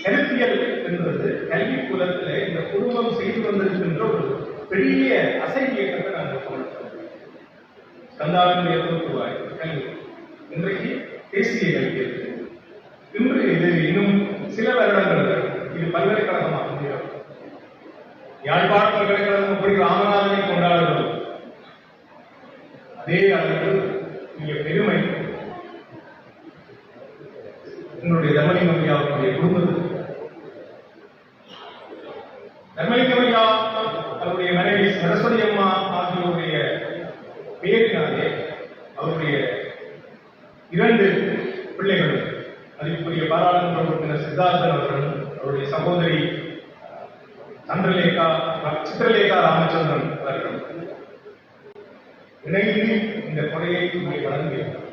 கருத்தியல் என்பது கல்வி குலத்தில் இந்த குடும்பம் செய்து வந்திருக்கின்ற ஒரு பெரிய அசைவு இயக்கத்தை நாங்கள் சொல்றோம். சந்தாவினுடைய பொறுப்புவாய் கல்வி இன்றைக்கு தேசிய கல்வி இருக்கு. இன்று இது இன்னும் சில வருடங்கள் இது பல்கலைக்கழகமாக முடியும். யாழ்ப்பாண பல்கலைக்கழகம் எப்படி ராமநாதனை கொண்டாடுகிறோம், அதே அளவு மிக பெருமை என்னுடைய தர்மலிங்கம் ஐயாவுடைய குடும்பத்துக்கு. தர்மலிங்கம் ஐயா அவருடைய மனைவி சரஸ்வதி அம்மா ஆகியோருடைய பேரினாலே அவருடைய 2 பிள்ளைகளும், மதிப்புரிய பாராளுமன்ற உறுப்பினர் சித்தார்த்தன் அவர்களும் அவருடைய சகோதரி சித்திரலேகா ராமச்சந்திரன் அவர்கள் இணைந்து இந்த கொடையை இங்கே வழங்குகிறார்.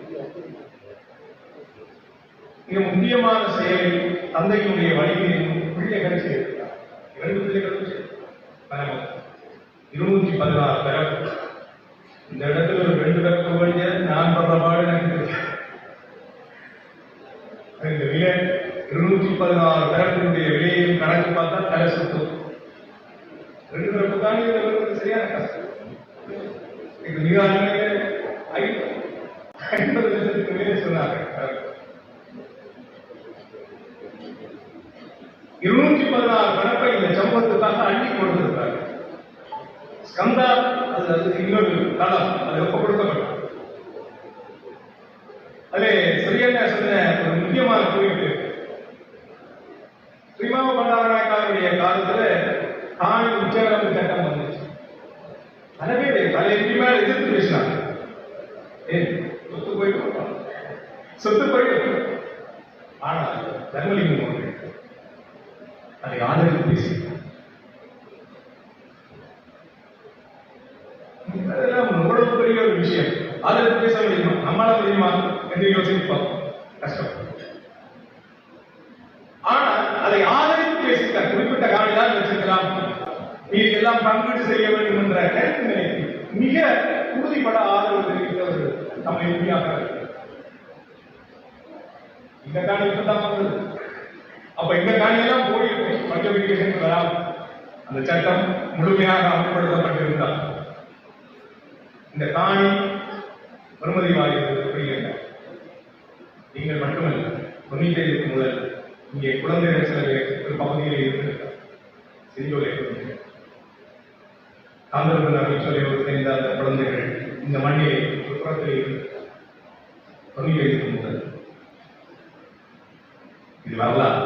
மிக முக்கியமான செயலை தந்தையினுடைய வழிகளில் பிள்ளைகள் செய்திருக்கிறார். 2 பிள்ளைகளும் 216 பிறப்பு. இந்த இடத்துல ஒரு 2 பிறப்பு வழிய நான் படுற பாடு எனக்கு இந்த விலை 216 பிறப்பினுடைய விலையையும் கணக்கு பார்த்தா தலை சுத்தும். 2 பிறப்பு தான் சரியான கஷ்டம். இது மிக 50 லட்சத்துக்கு மேலே சொன்னாங்க. 216 பிறப்பை இந்த சம்பவத்துக்காக அள்ளி கொடுத்திருக்காங்க. ஸ்கந்தா அது இன்னொரு தளம், அது எப்ப கொடுக்கப்பட்டது. அதே சரியான சொன்ன ஒரு முக்கியமான குறிப்பு, ஸ்ரீமாவ பண்டாரநாயக்காருடைய காலத்துல காணி உச்சவரம்பு சட்டம் வந்துச்சு. பல பேர் பல எம்பி மேல எதிர்த்து பேசினாங்க. சொத்து போயிட்டு ஆனால் தர்மலிங்கம் அவர்கள் அதை ஆதரவு பேசி அதெல்லாம் எவ்வளவு பெரிய ஒரு விஷயம். ஆதரவு பேச முடியுமா, நம்மளால முடியுமா என்று யோசிப்போம், கஷ்டம். ஆனால் அதை ஆதரித்து பேசிட்டார். குறிப்பிட்ட காணிதான் வச்சிருக்கலாம், நீ எல்லாம் பங்கீடு செய்ய வேண்டும் என்ற கருத்து நிலைக்கு மிக உறுதிப்பட ஆதரவு தெரிவித்தவர்கள் நம்ம எம்பியாக. இந்த காணி இப்பதான் வந்தது. அப்ப இந்த காணியெல்லாம் போயிருக்கும், பஞ்சபிரிகேஷன் வராம அந்த சட்டம் முழுமையாக அமல்படுத்தப்பட்டிருந்தால் இந்த காணி பெறுமதி வாய்ப்பு நீங்கள் மட்டுமல்ல 95 முதல் இங்கே குழந்தைகள் சில ஒரு பகுதியில் இருக்கிறார் சிறியோரை காந்தர்கள் அமைச்சரையோடு சேர்ந்த அந்த குழந்தைகள் இந்த மண்ணிலே ஒரு புறத்தில் இருக்கிறார் 95 முதல் இது வரலாறு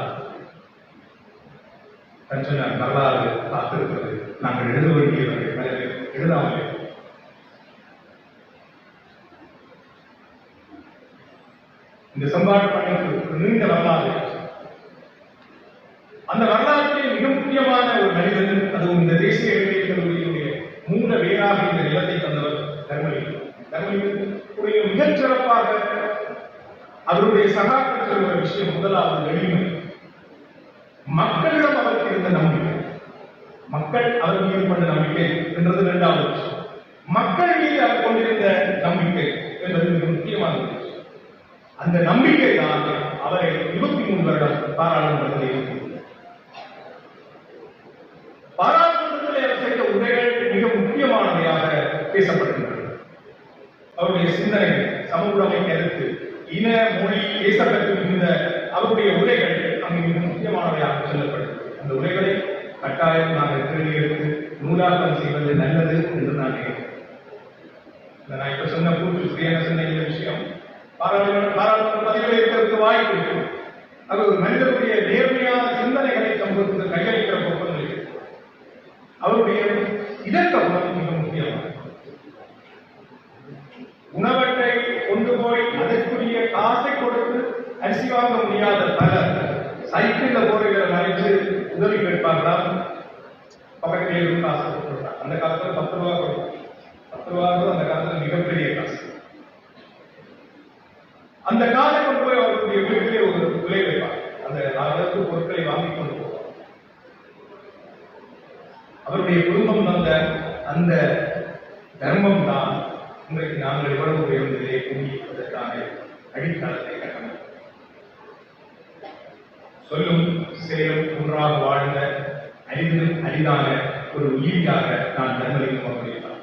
கஞ்சனார் வரலாறு காத்திருக்கிறது. நாங்கள் எழுத வேண்டியவர்கள் எழுதாமலே இந்த சம்பாட்டு பணிக்கு நீண்ட வரலாறு. அந்த வரலாற்றில் மிக முக்கியமான ஒரு மனிதன், அதுவும் இந்த தேசிய கல்லூரியினுடைய மூல வேறாக இந்த நிலத்தை தந்தவர் தர்மலிங்கம். தர்மலிங்கத்துடைய மிகச் சிறப்பாக அவருடைய சகாக்கள் சொல்கிற விஷயம் முதலாவது எளிமை. மக்களிடம் அவருக்கு இருந்த நம்பிக்கை, மக்கள் அவர் மீது கொண்ட நம்பிக்கை என்றது இரண்டாவது விஷயம். மக்கள் மீது அவர் கொண்டிருந்த நம்பிக்கை என்பது மிக முக்கியமானது. அந்த நம்பிக்கை தான் அவரை 23 வருடம் பாராளுமன்றத்தில் பாராளுமன்றத்தில் அவர் செய்த உரைகள் மிக முக்கியமானவையாக பேசப்படுகின்றன. அவருடைய சிந்தனை, சமூகமை கருத்து, இன மொழி தேசப்பற்று இருந்த அவருடைய உரைகள் அங்கு மிக முக்கியமானவையாக சொல்லப்படுகிறது. அந்த உரைகளை கட்டாயம் நாங்கள் தேடி எடுத்து நூலாக்கம் செய்வது நல்லது என்று நான் நினைக்கிறேன். நான் இப்ப சொன்ன கூட்டு சுயன சொன்ன இந்த விஷயம் பாராளுமன்ற பதிவுகளை இருக்கிறதுக்கு வாய்ப்பு இருக்கு. அது ஒரு மனிதனுடைய நேர்மையான சிந்தனைகளை சமூகத்துக்கு கையளிக்கிற பொறுப்பு இருக்கு. அவருடைய இதற்கம் மிக முக்கியமானது. உணவட்டை கொண்டு போய் அதற்குரிய காசை கொடுத்து அரிசி வாங்க முடியாத பலர் சைக்கிள்ல போறவரை மறைச்சு உதவி கேட்பார்களா? பக்கத்தில் இருந்து காசு கொடுத்தாங்க. அந்த காலத்துல 10 ரூபா கொடுத்தாங்க. 10 ரூபா அந்த காலத்துல மிகப்பெரிய காசு. அந்த காசை கொண்டு போய் அவருடைய வீட்டிலே ஒரு விலை வைப்பார். அந்த அளவுக்கு பொருட்களை வாங்கி கொண்டு போவார். அவருடைய குடும்பம் தந்த அந்த தர்மம் தான் இன்றைக்கு நாங்கள் எவ்வளவு உயர்ந்ததே கூடியிருப்பதற்கான அடித்தளத்தை கட்டமைக்கும். சொல்லும் செயலும் ஒன்றாக வாழ்ந்த அரிதான ஒரு உயிரியாக நான் தர்மலிங்கம் அவர்களார்.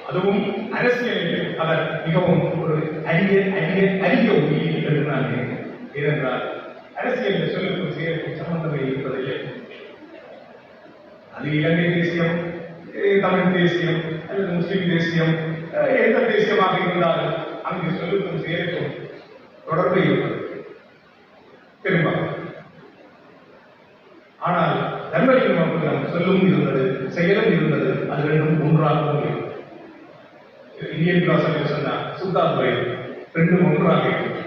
அதுவும் அரசியலில் அவர் மிகவும் ஒரு அரிய உயிரி என்று நான் நினைக்கிறேன். ஏனென்றால் அரசியல் சொல்லுக்கும் செயலுக்கும் சம்பந்தமே இருப்பதில்லை. அது இலங்கை தேசியம், தமிழ் தேசியம் அல்லது முஸ்லிம் தேசியம், எந்த தேசியமாக இருந்தாலும் அங்கு சொல்லுக்கும் செயலுக்கும் தொடர்பு இருப்பது பெரும்பாலும். ஆனால் தர்மலிங்கம் அவர்கள் சொல்லும் இருந்தது, செயலும் இருந்தது. அது ரெண்டும் ஒன்றாகவும் இருந்தது. இந்தியன் பிலாசபி சொன்னார் சுல்தான் பை ரெண்டும் ஒன்றாக இருந்தது.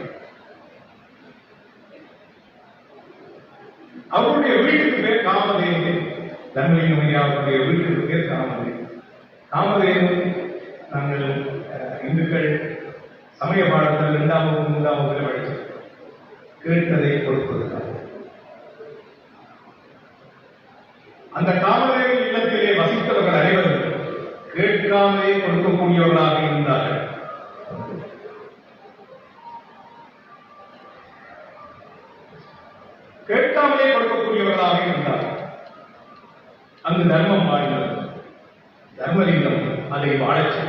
அவருடைய வீட்டுக்கு பேர் காமதேனு. தர்மலிங்கம் ஐயா அவருடைய வீட்டுக்கு பேர் காமதேனு. காமதேனு நாங்கள் இந்துக்கள் சமய பாடத்தில் 2வது 3வது படிச்சு கேட்டதை கொடுப்பதற்காக அந்த காமதேனு இல்லத்திலே வசித்தவர்கள் அனைவரும் கேட்காமலே கொடுக்கக்கூடியவர்களாக இருந்தார்கள். கேட்காமலே கொடுக்கக்கூடியவர்களாக இருந்தார்கள். அந்த தர்மம் வாழ்ந்தது. தர்மலிங்கம் அதை வாழச்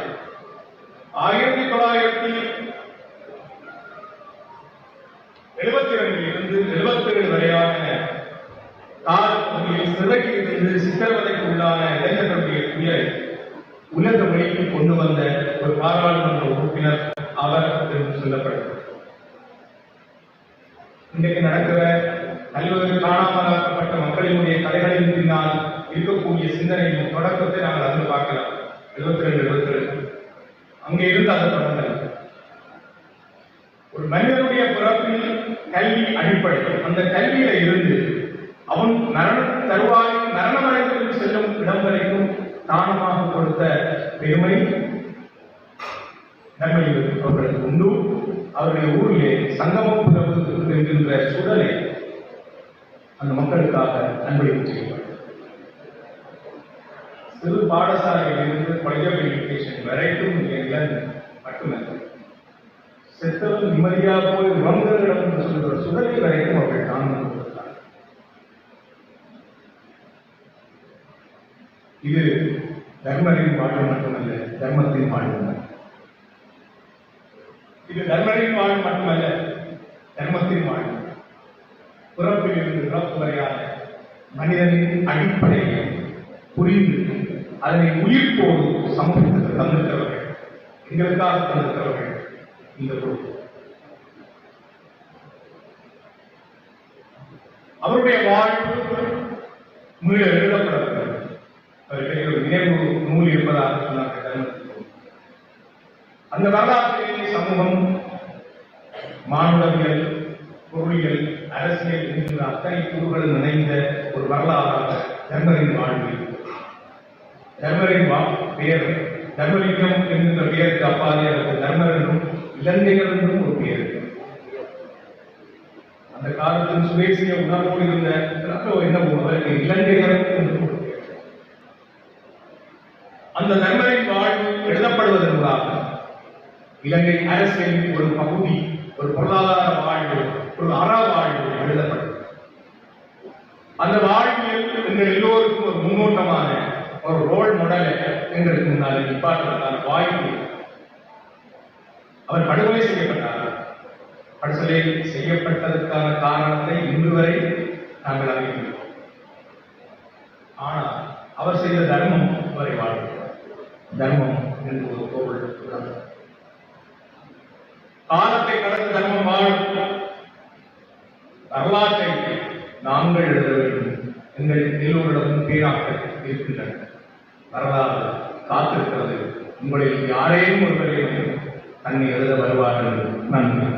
1972 இருந்து 77 வரையான காலப்பகுதியில் சிறையில் இருந்து சித்திரவதைக்கு உள்ளான இளைஞர்களுடைய துயரை உலக மொழிக்கு கொண்டு வந்த ஒரு பாராளுமன்ற உறுப்பினர் அவர் என்று சொல்லப்படுகிறது. இன்றைக்கு நடக்கிற கல்வெட்டு காணாமலாக்கப்பட்ட மக்களினுடைய கதைகளின் பின்னால் இருக்கக்கூடிய சிந்தனையின் தொடக்கத்தை நாங்கள் அதில் பார்க்கலாம். 72 அங்கே இருந்து அதை தொடர்ந்தது. ஒரு மனிதனுடைய பிறப்பில் கல்வி அடிப்படை. அந்த கல்வியில இருந்து அவன் தருவாயில் மரணமடைந்து செல்லும் இடம் வரைக்கும் தானமாக கொடுத்த பெருமை நன்மை அவர்களுக்கு உண்டு. அவருடைய ஊரிலே சங்கமம் புதவு என்கின்ற சூழலை அந்த மக்களுக்காக அன்பளிப்பு செய்வார். சிறு பாடசாலையிலிருந்து பழைய எஜுகேஷன் வரைக்கும் மட்டுமல்ல, செத்தவன் நிம்மதியாக போய் வங்கரிடம் என்று சொல்கிற சூழலை வரைக்கும் அவர்கள் தானம் கொடுத்தார். இது தர்மரின் வாழ்வு மட்டுமல்ல, தர்மத்தின் வாழ்வு. இது தர்மரின் வாழ்வு மட்டுமல்ல, தர்மத்தின் வாழ்வு. பிறப்பில் இருந்து இறப்பு வரையான மனிதனின் அடிப்படையை புரிந்து அதனை உயிர்ப்போடு சமூகத்துக்கு தந்திருக்கிறவர்கள், எங்களுக்காக தந்திருக்கிறவர்கள் இந்த பொருள். அவருடைய வாழ்வு மீள எழுதப்படவில்லை. அவருக்கு ஒரு நினைவு நூல் இருப்பதாக சொன்னார்கள். அந்த வரலாற்றிலே சமூகம், மானுடவியல், பொருளியல், அரசியல் என்கிற அத்தனை கூறுகளும் இணைந்த ஒரு வரலாறாக தர்மரின் வாழ்வில் தர்மரின் பெயர் தர்மலிங்கம் என்கின்ற பெயருக்கு அப்பாலே தர்மர் என்றும் இலங்கையர் என்றும் ஒரு பெயர். அந்த காலத்தில் சுதேசிய உணர்வோடு இருந்த என்ன அவருக்கு இலங்கையர் என்று ஒரு பெயர். அந்த தர்மரின் வாழ்வு எழுதப்படுவதன் மூலமாக இலங்கை அரசியலின் ஒரு பகுதி, ஒரு பொருளாதார வாழ்வு, ஒரு அற வாழ்வு எழுதப்பட்டது. அந்த வாழ்வியல் எங்கள் எல்லோருக்கும் ஒரு முன்னோட்டமான ஒரு ரோல் மாடலை எங்களுக்கு முன்னாலே நிப்பாட்டுவதற்கான வாய்ப்பு. அவர் படுகொலை செய்யப்பட்டார். படுகொலை செய்யப்பட்டதற்கான காரணத்தை இன்று வரை நாங்கள் அறிவிக்கிறோம். ஆனால் அவர் செய்த தர்மம் அவரை வாழ்வு. தர்மம் என்று ஒரு பொருள் காலத்தை கடந்த தர்மம் வாழும். வரலாற்றை நாங்கள் எழுத வேண்டும். எங்கள் எல்லோரிடமும் பேராக்கள் இருக்கின்றன. வரலாறு காத்திருக்கிறது. உங்களில் யாரேனும் ஒருவரையும் தன்னை எழுத வருவார்கள். நன்றி.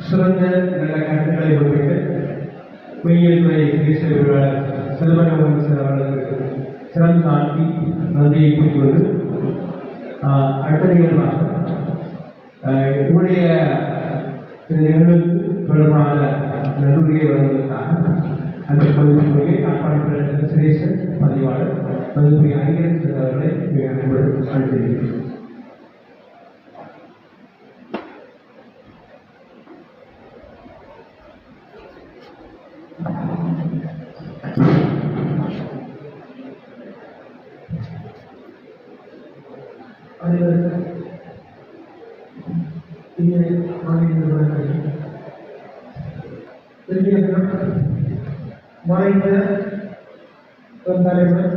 சிறந்த நல்ல கருத்துக்களை முன்வைத்து மெய்யியல் துறை பேசுகிறார் செல்வனவன் சார் அவர்களுக்கு சிறந்த ஆட்சி நன்றியை கூறிக்கொண்டு அடுத்த நிகழ்வாக என்னுடைய நிகழ்வுக்கு தொடர்பான நன்றியை வருவதற்காக அந்த பகுதிக்குரிய காப்பாற்ற சுரேசன் பதிவாளர் மதுரை ஐயன் அவர்களை மிக அன்புடன் அழைத்திருக்கிறேன். மறைந்த ஒரு தலைவர்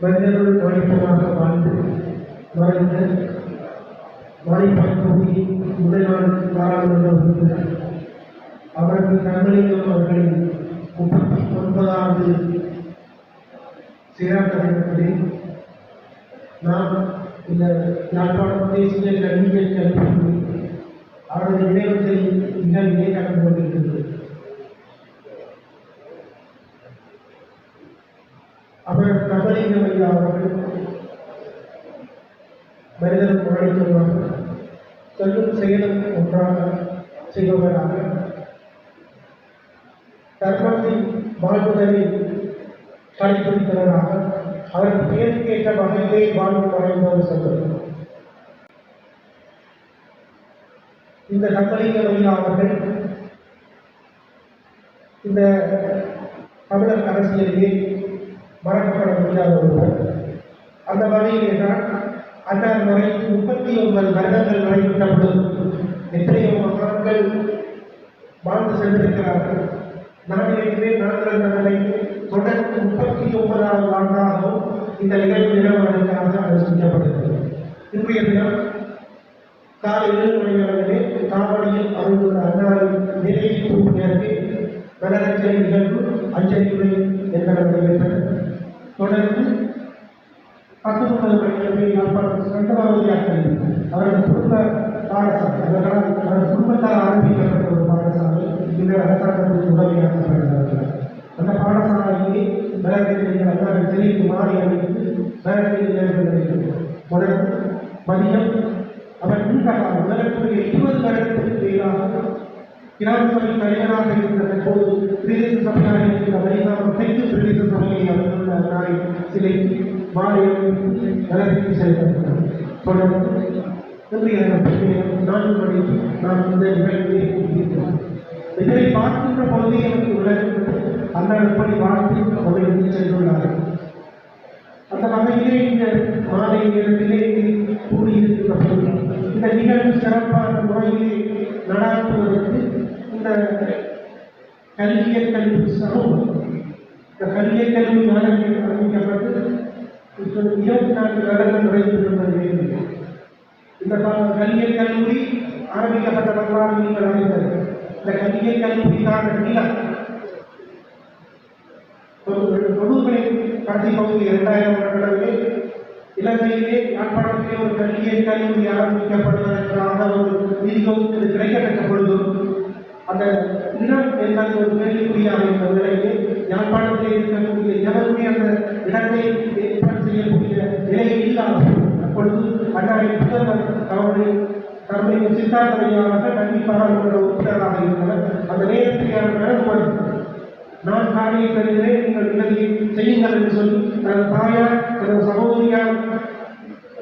மனிதர்கள் மறைப்பதாக வாழ்ந்து மறைந்த மறைப்பாய் தொகுதி முதல்வர் பாராளுமன்ற உறுப்பினர் அவர்கள் தர்மலிங்கம் அவர்களின் 39வது சிறார் நாம் இந்த யாழ்ப்பாணம் தேசிய கல்வியை கல்வி அவருடைய நினைவத்தை நிகழ்வியை கடந்து கொண்டிருக்கின்றது. அவர் தர்மலிங்கம் ஐயா அவர்கள் மனிதன் முறைப்படுவார்கள். சொல்லும் செயலும் ஒன்றாக செய்பவராக தர்மத்தின் வாழ்வுகளை கடைபிடித்தவராக அவருக்கு பெயருக்கேற்ற வகையிலே வாழ்வு மறைந்தவர் சொல்வது. இந்த தர்மலிங்கம் ஐயா அவர்கள் இந்த தமிழர் அரசியலிலே மறக்கப்பட முடியாத ஒருவர். அந்த வகையிலே தான் அன்னார் மறைந்து 39 வருடங்கள் நடைபெற்றபோது எத்தனையோ மக்கள் வாழ்ந்து சென்றிருக்கிறார்கள். நான் நினைக்கிறேன் நாங்கள் அந்த நிலைக்கு தொடர்ந்து 39வது ஆண்டாகவும் இந்த நிகழ்வு நிறுவனத்திற்காக அனுசரிக்கப்பட்டது. இன்றைய தினம் காலை 7 மணி அளவிலே காவடியில் அவர்களுடைய அன்னாரின் நிலையை கூப்பியதற்கு மலரஞ்சலி நிகழ்வு அஞ்சலியுரை என்பதை நடைபெற்றது. தொடர்ந்து 19 மணி யாழ்ப்பாணம் சங்கராவதியாக்கள் அவரது குடும்ப பாடசாலை அவரது குடும்பத்தால் ஆரம்பிக்கப்பட்ட ஒரு பாடசாலை இந்த அரசாங்கத்தில் உதவியாக்கப்படுகிறார்கள். அந்த பாடசாலையிலே மலரஞ்சலிகள் அன்னாரின் சிலைக்கு மாறி அணிவித்து மலரஞ்சலி நிகழ்வு தொடர்ந்து மதியம் அவர் நீண்டகாலம் உலகத்துடைய 20 வருடத்திற்கு மேலாக கிராம சபை தலைவராக இருந்த போது பிரதேச சபையாக இருந்த வரிகாம தெற்கு பிரதேச சபையை அமைந்துள்ள நாளை சிலைக்கு மாலை நலத்திற்கு செயல்படுத்தினார். தொடர்ந்து இன்றைய 4 மணிக்கு நான் இந்த நிகழ்ச்சியை கூட்டியிருக்கிறேன். இதனை பார்க்கின்ற பொழுதே எனக்கு உலகம் அந்த எப்படி வாழ்த்து அவர்களுக்கு சென்றுள்ளார்கள். அந்த வகையிலே இந்த மாலை நேரத்திலே கூடியிருக்கின்ற பொழுது இந்த நிகழ்வு சிறப்பான முறையிலே நடாத்துவதற்கு இந்த கல்வியல் கல்வி சமூகம் இந்த கல்வியல் கல்வி நாடகம் ஆரம்பிக்கப்பட்டு 24 வருடங்கள் நிறைந்திருந்தது. இந்த கல்வியல் கல்லூரி ஆரம்பிக்கப்பட்ட வரலாறு நீங்கள் அறிந்தது. இந்த கல்வியல் கல்லூரிக்கான நிலம் தொழுகளை கடைசி பகுதி 2000 வருடங்களிலே இலங்கையிலே யாழ்ப்பாணத்திலே ஒரு கல்வியல் கல்லூரி ஆரம்பிக்கப்படுவதற்காக ஒரு நிதி ஒதுக்கீடு கிடைக்கப்பட்ட பொழுது அந்த இடம் என்பது ஒரு கேள்விக்குறியாக இருந்த நிலையிலே யாழ்ப்பாணத்திலே இருக்கக்கூடிய எவருமே அந்த இடத்தை ஏற்பாடு செய்யக்கூடிய நிலையில் இல்லாமல் அப்பொழுது அன்றைய புத்தகர் அவருடைய சித்தாந்தமையாக கண்டிப்பாக உறுப்பினராக இருந்தவர். அந்த நேரத்தில் நான் காரியை தருகிறேன், நீங்கள் நிலையை செய்யுங்கள் என்று சொல்லி தனது தாயார் தனது சகோதரியார்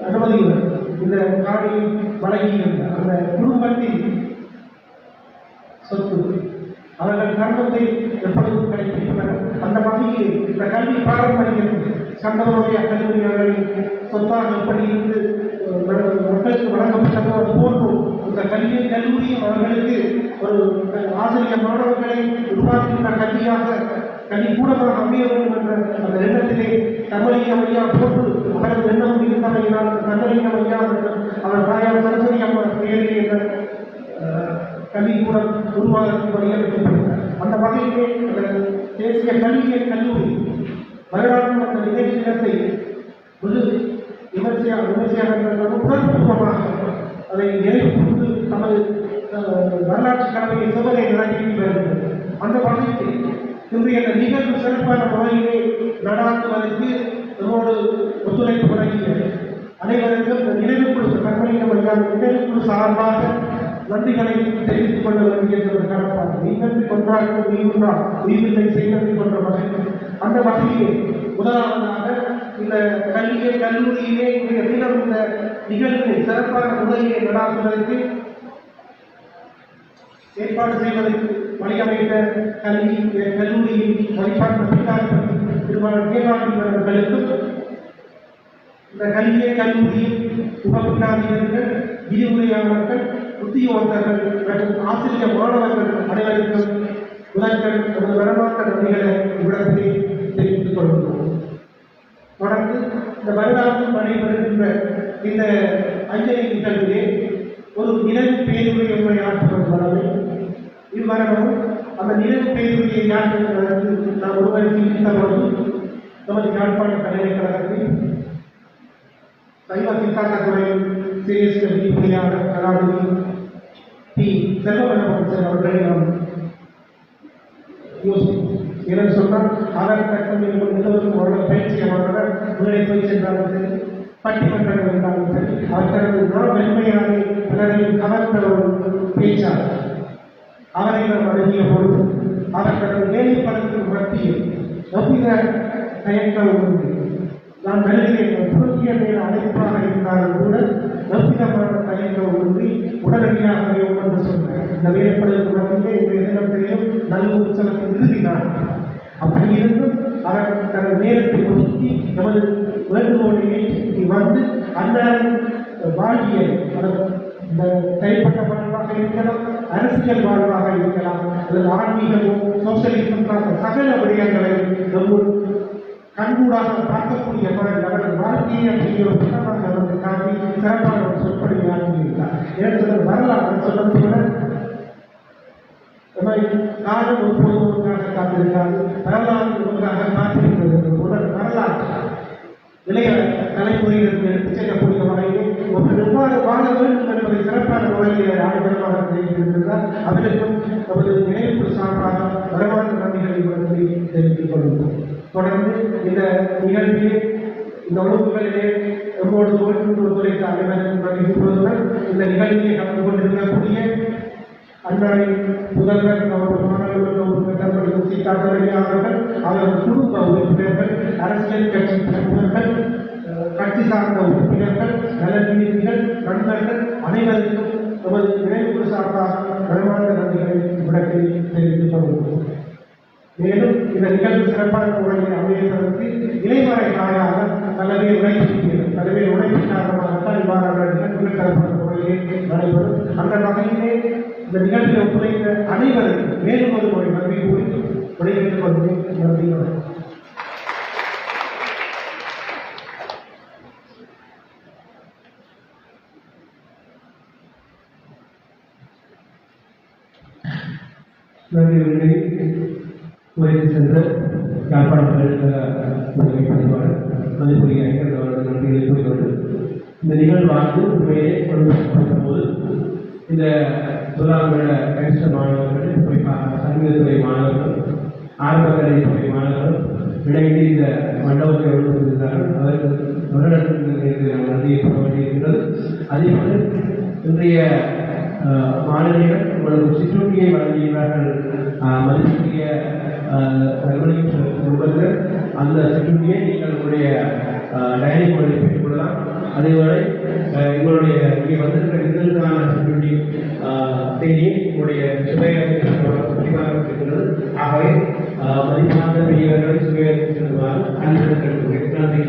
அனுமதியுடன் இந்த காரியை வழங்கியிருந்தார். அந்த குடும்பத்தின் சொத்து அவர்கள் கர்மத்தை எப்பொழுதும் கடைபிடித்தனர். அந்த வகையில் இந்த கல்வி பாரம்பரியம் சந்தவருடைய கல்லூரிகளின் சொத்தாக எப்படி இருந்து மக்களுக்கு வழங்கப்பட்டதோ அது போன்றும் இந்த கல்லூரியும் அவர்களுக்கு ஒரு ஆசிரியர் மாணவர்களை உருவாக்குகின்ற கல்விக்கூடமாக அமைய வேண்டும் என்ற அந்த எண்ணத்திலே தமிழின ஐயா போன்று அவரது எண்ணம் இருந்தமையினால் தமிழின ஐயா அவர் தாயார் சரஸ்வதி அம்மா பெயரில் என்ற கல்விக்கூடம் உருவாக வழியமைக்கப்படுகிறார். அந்த வகையிலே தேசிய கல்வியல் கல்லூரி வரலாற்று அந்த நிகழ்ச்சி இடத்தை விமர்சையாக உணர்வுபூர்வமாக அதை நிறைவு கொண்டு தமது வரலாற்று கடமையை சோதனை நடத்தி வருகிறது. அந்த வகையில் இன்றைய நிகழ்வு சிறப்பான முறையிலே நடாத்துவதற்கு நம்மோடு ஒத்துழைப்பு வழங்கிய அனைவருக்கும் நினைவுக்குழு கற்பனைக்கு வழியாக நினைவுக்குழு சார்பாக நன்றிகளை தெரிவித்துக் கொள்ள வேண்டிய ஒரு கடப்பாடு. நீங்கள் கொண்டாடும் உயிரில்லை செய்வது கொண்ட வகை அந்த வகையிலே முதலாவதாக இந்த கல்லூரியிலே இன்றைய தினம் இந்த நிகழ்வினை சிறப்பான முறையிலே நடாத்துவதற்கு ஏற்பாடு செய்வதற்கு வழியமைத்த கல்லூரியின் வழிபாட்டு அதிகாரிகள் திருமணம் கேள்வாளர்களுக்கும் இந்த கல்லூரியின் உபபின்னாதிகள் விரிவுரையாளர்கள் உத்தியோகர்கள் மற்றும் ஆசிரியர் மாணவர்கள் அனைவருக்கும் முதல்கள் நமது வரலாற்று நன்றிகளை இவ்விடத்திலே தெரிவித்துக் கொள்கிறோம். தொடர்ந்து இந்த வரலாற்று நடைபெறுகின்ற இந்த அஞ்சலி நிகழ்விலே ஒரு நினைவு பேருரையை ஆற்றுவதை இவ்வரவும் அந்த நினைவு பேருரையை ஆற்றுவதற்கு நாம் ஒருவரை சிந்தித்தபோது நமது யாழ்ப்பாண பல்கலைக்கழகத்தில் சைவ சித்தாந்தத்துறை சிறிய பொறியாளர் கலாநிதி டி செல்வமணபுரம் அவர்களை நாம் யோசிப்போம். என்று சொன்னால் அவர் கட்டமைப்பு நிறுவனம் அவர்கள் பயிற்சியமானவர் முறை போய் சென்றார்கள் பட்டிமன்றங்கள் இருந்தாலும் சரி அவர்களது வெண்மையாக பலரையும் கவர்ந்த ஒரு பேச்சாளர் அவரை நாம் அணுகிய பொழுது அவர்களது வேலைப்படத்தின் மத்தியில் ஒப்பித தயக்கம் உண்டு. நான் நல்கிறேன் புதிய மேல் அழைப்பாக இருந்தாலும் கூட ஒப்பிதமான தயக்கம் ஒன்றி உடனடியாகவே உணர்ந்து சொன்னார். இந்த வேலைப்படத்தின் மத்தியிலே இந்த தினத்திலேயும் நல்ல உற்சவத்தின் இறுதி நாள் அப்படி இருந்தும் அவர் தனது நேரத்தை ஒதுக்கி நமது வேண்டுகோளை வந்து அந்த வாழ்வியல் இந்த தனிப்பட்ட வாழ்வாக இருக்கலாம், அரசியல் வாழ்வாக இருக்கலாம், அல்லது ஆன்மீகமோ சோசியலிசம் சார்ந்த சகல விடயங்களை கண்கூடாக பார்க்கக்கூடிய அவரது வாழ்க்கையை அப்படிங்கிற ஒரு புத்தகமாக அவருக்கு காட்டி சிறப்பான ஒரு சொற்பொழிவை ஆற்றியிருக்கிறார். ஏற்கனவே வரலாறு சொல்லப்போன காலம் ஒருபோதுக்காக காத்திருக்காது, வரலாறு ஒன்றாக காத்திருக்கிறது. உடல் வரலாற்று இளைய தலைமுறையிலிருந்து எடுத்துச் செல்லக்கூடிய வகையில் ஒருவர் எவ்வாறு வாழ வேண்டும் என்பதை சிறப்பான முறையில் ஆய்வகமாக தெரிவித்திருக்கிறார். அவருக்கும் நமது நினைவு சார்பாக வரலாற்று நன்றிகளை வழங்கி தெரிவித்துக் கொள்கிறோம். தொடர்ந்து இந்த நிகழ்ச்சியை இந்த வகுப்புகளிலே நம்மோடு ஒத்துழைத்த அனைவருக்கும் நன்றி கூறுவதுடன் இந்த நிகழ்ச்சியை கலந்து கொண்டிருக்கக்கூடிய அன்றாடி முதல்வர் கௌரவ மாணவர்கள் கட்டப்படும் சீட்டாளர்கள் அவர்கள் குடும்ப உறுப்பினர்கள் அரசியல் கட்சி பிரமுகர்கள் கட்சி சார்ந்த உறுப்பினர்கள் நலவிரும்பிகள் நண்பர்கள் அனைவருக்கும் நமது நினைவு சார்பாக மனமார்ந்த நன்றிகளை விடத்தில் தெரிவித்துக் கொள்கிறோம். மேலும் இந்த நிகழ்வு சிறப்பான முறையில் அமைவதற்கு இளைமறை நாளாக தலைமையை உழைப்பின் காரணமாகத்தான் இவ்வாறான நிகழ்வுகள் சிறப்பான முறையிலே நடைபெறும். அந்த வகையிலே இந்த நிகழ்வில் ஒத்துழைத்த அனைவருக்கும் மேலும் ஒரு முறை நன்றி கூறி விடைபெற்றுக் கொள்கிறேன். நன்றி. நன்றிகளை உரைத்து சென்ற யாழ்ப்பாண பல்கலைக்கழக பதிவாளர் மதிப்புரிய ஐயர் அவர்கள் நன்றிகளை கூறிக்கொண்டு இந்த நிகழ்வானது உண்மையிலே கொண்டு போது இந்த முதலாவது கணிச மாணவர்கள் குறிப்பாக சங்கத்துறை மாணவர்கள் ஆரம்ப கல்வித்துறை மாணவர்கள் இணைந்து இந்த மண்டபத்தை ஒழுங்கிருந்தார்கள் அவர்களுக்கு நன்றியை கூற வேண்டியிருக்கிறது. அதேபோல் இன்றைய மாணவிகள் உங்களுக்கு சிற்றுண்டியை வழங்கியுள்ளார்கள். மதிப்புரிய தகவலையும் அந்த சிற்றுண்டியை நீங்கள் உங்களுடைய டைரி மொழியை பெற்றுக்கொள்ளலாம். அதேவேளை எங்களுடைய இங்கே வந்திருக்கிற இதற்கான சிற்றுண்டி தேதியை உங்களுடைய சுவையாக ஆகவே மதிப்பான பெரியவர்களை சுவையாக செல்லுமாறு அன்புடன் கேட்டுக்கொள்கிறேன். நன்றி.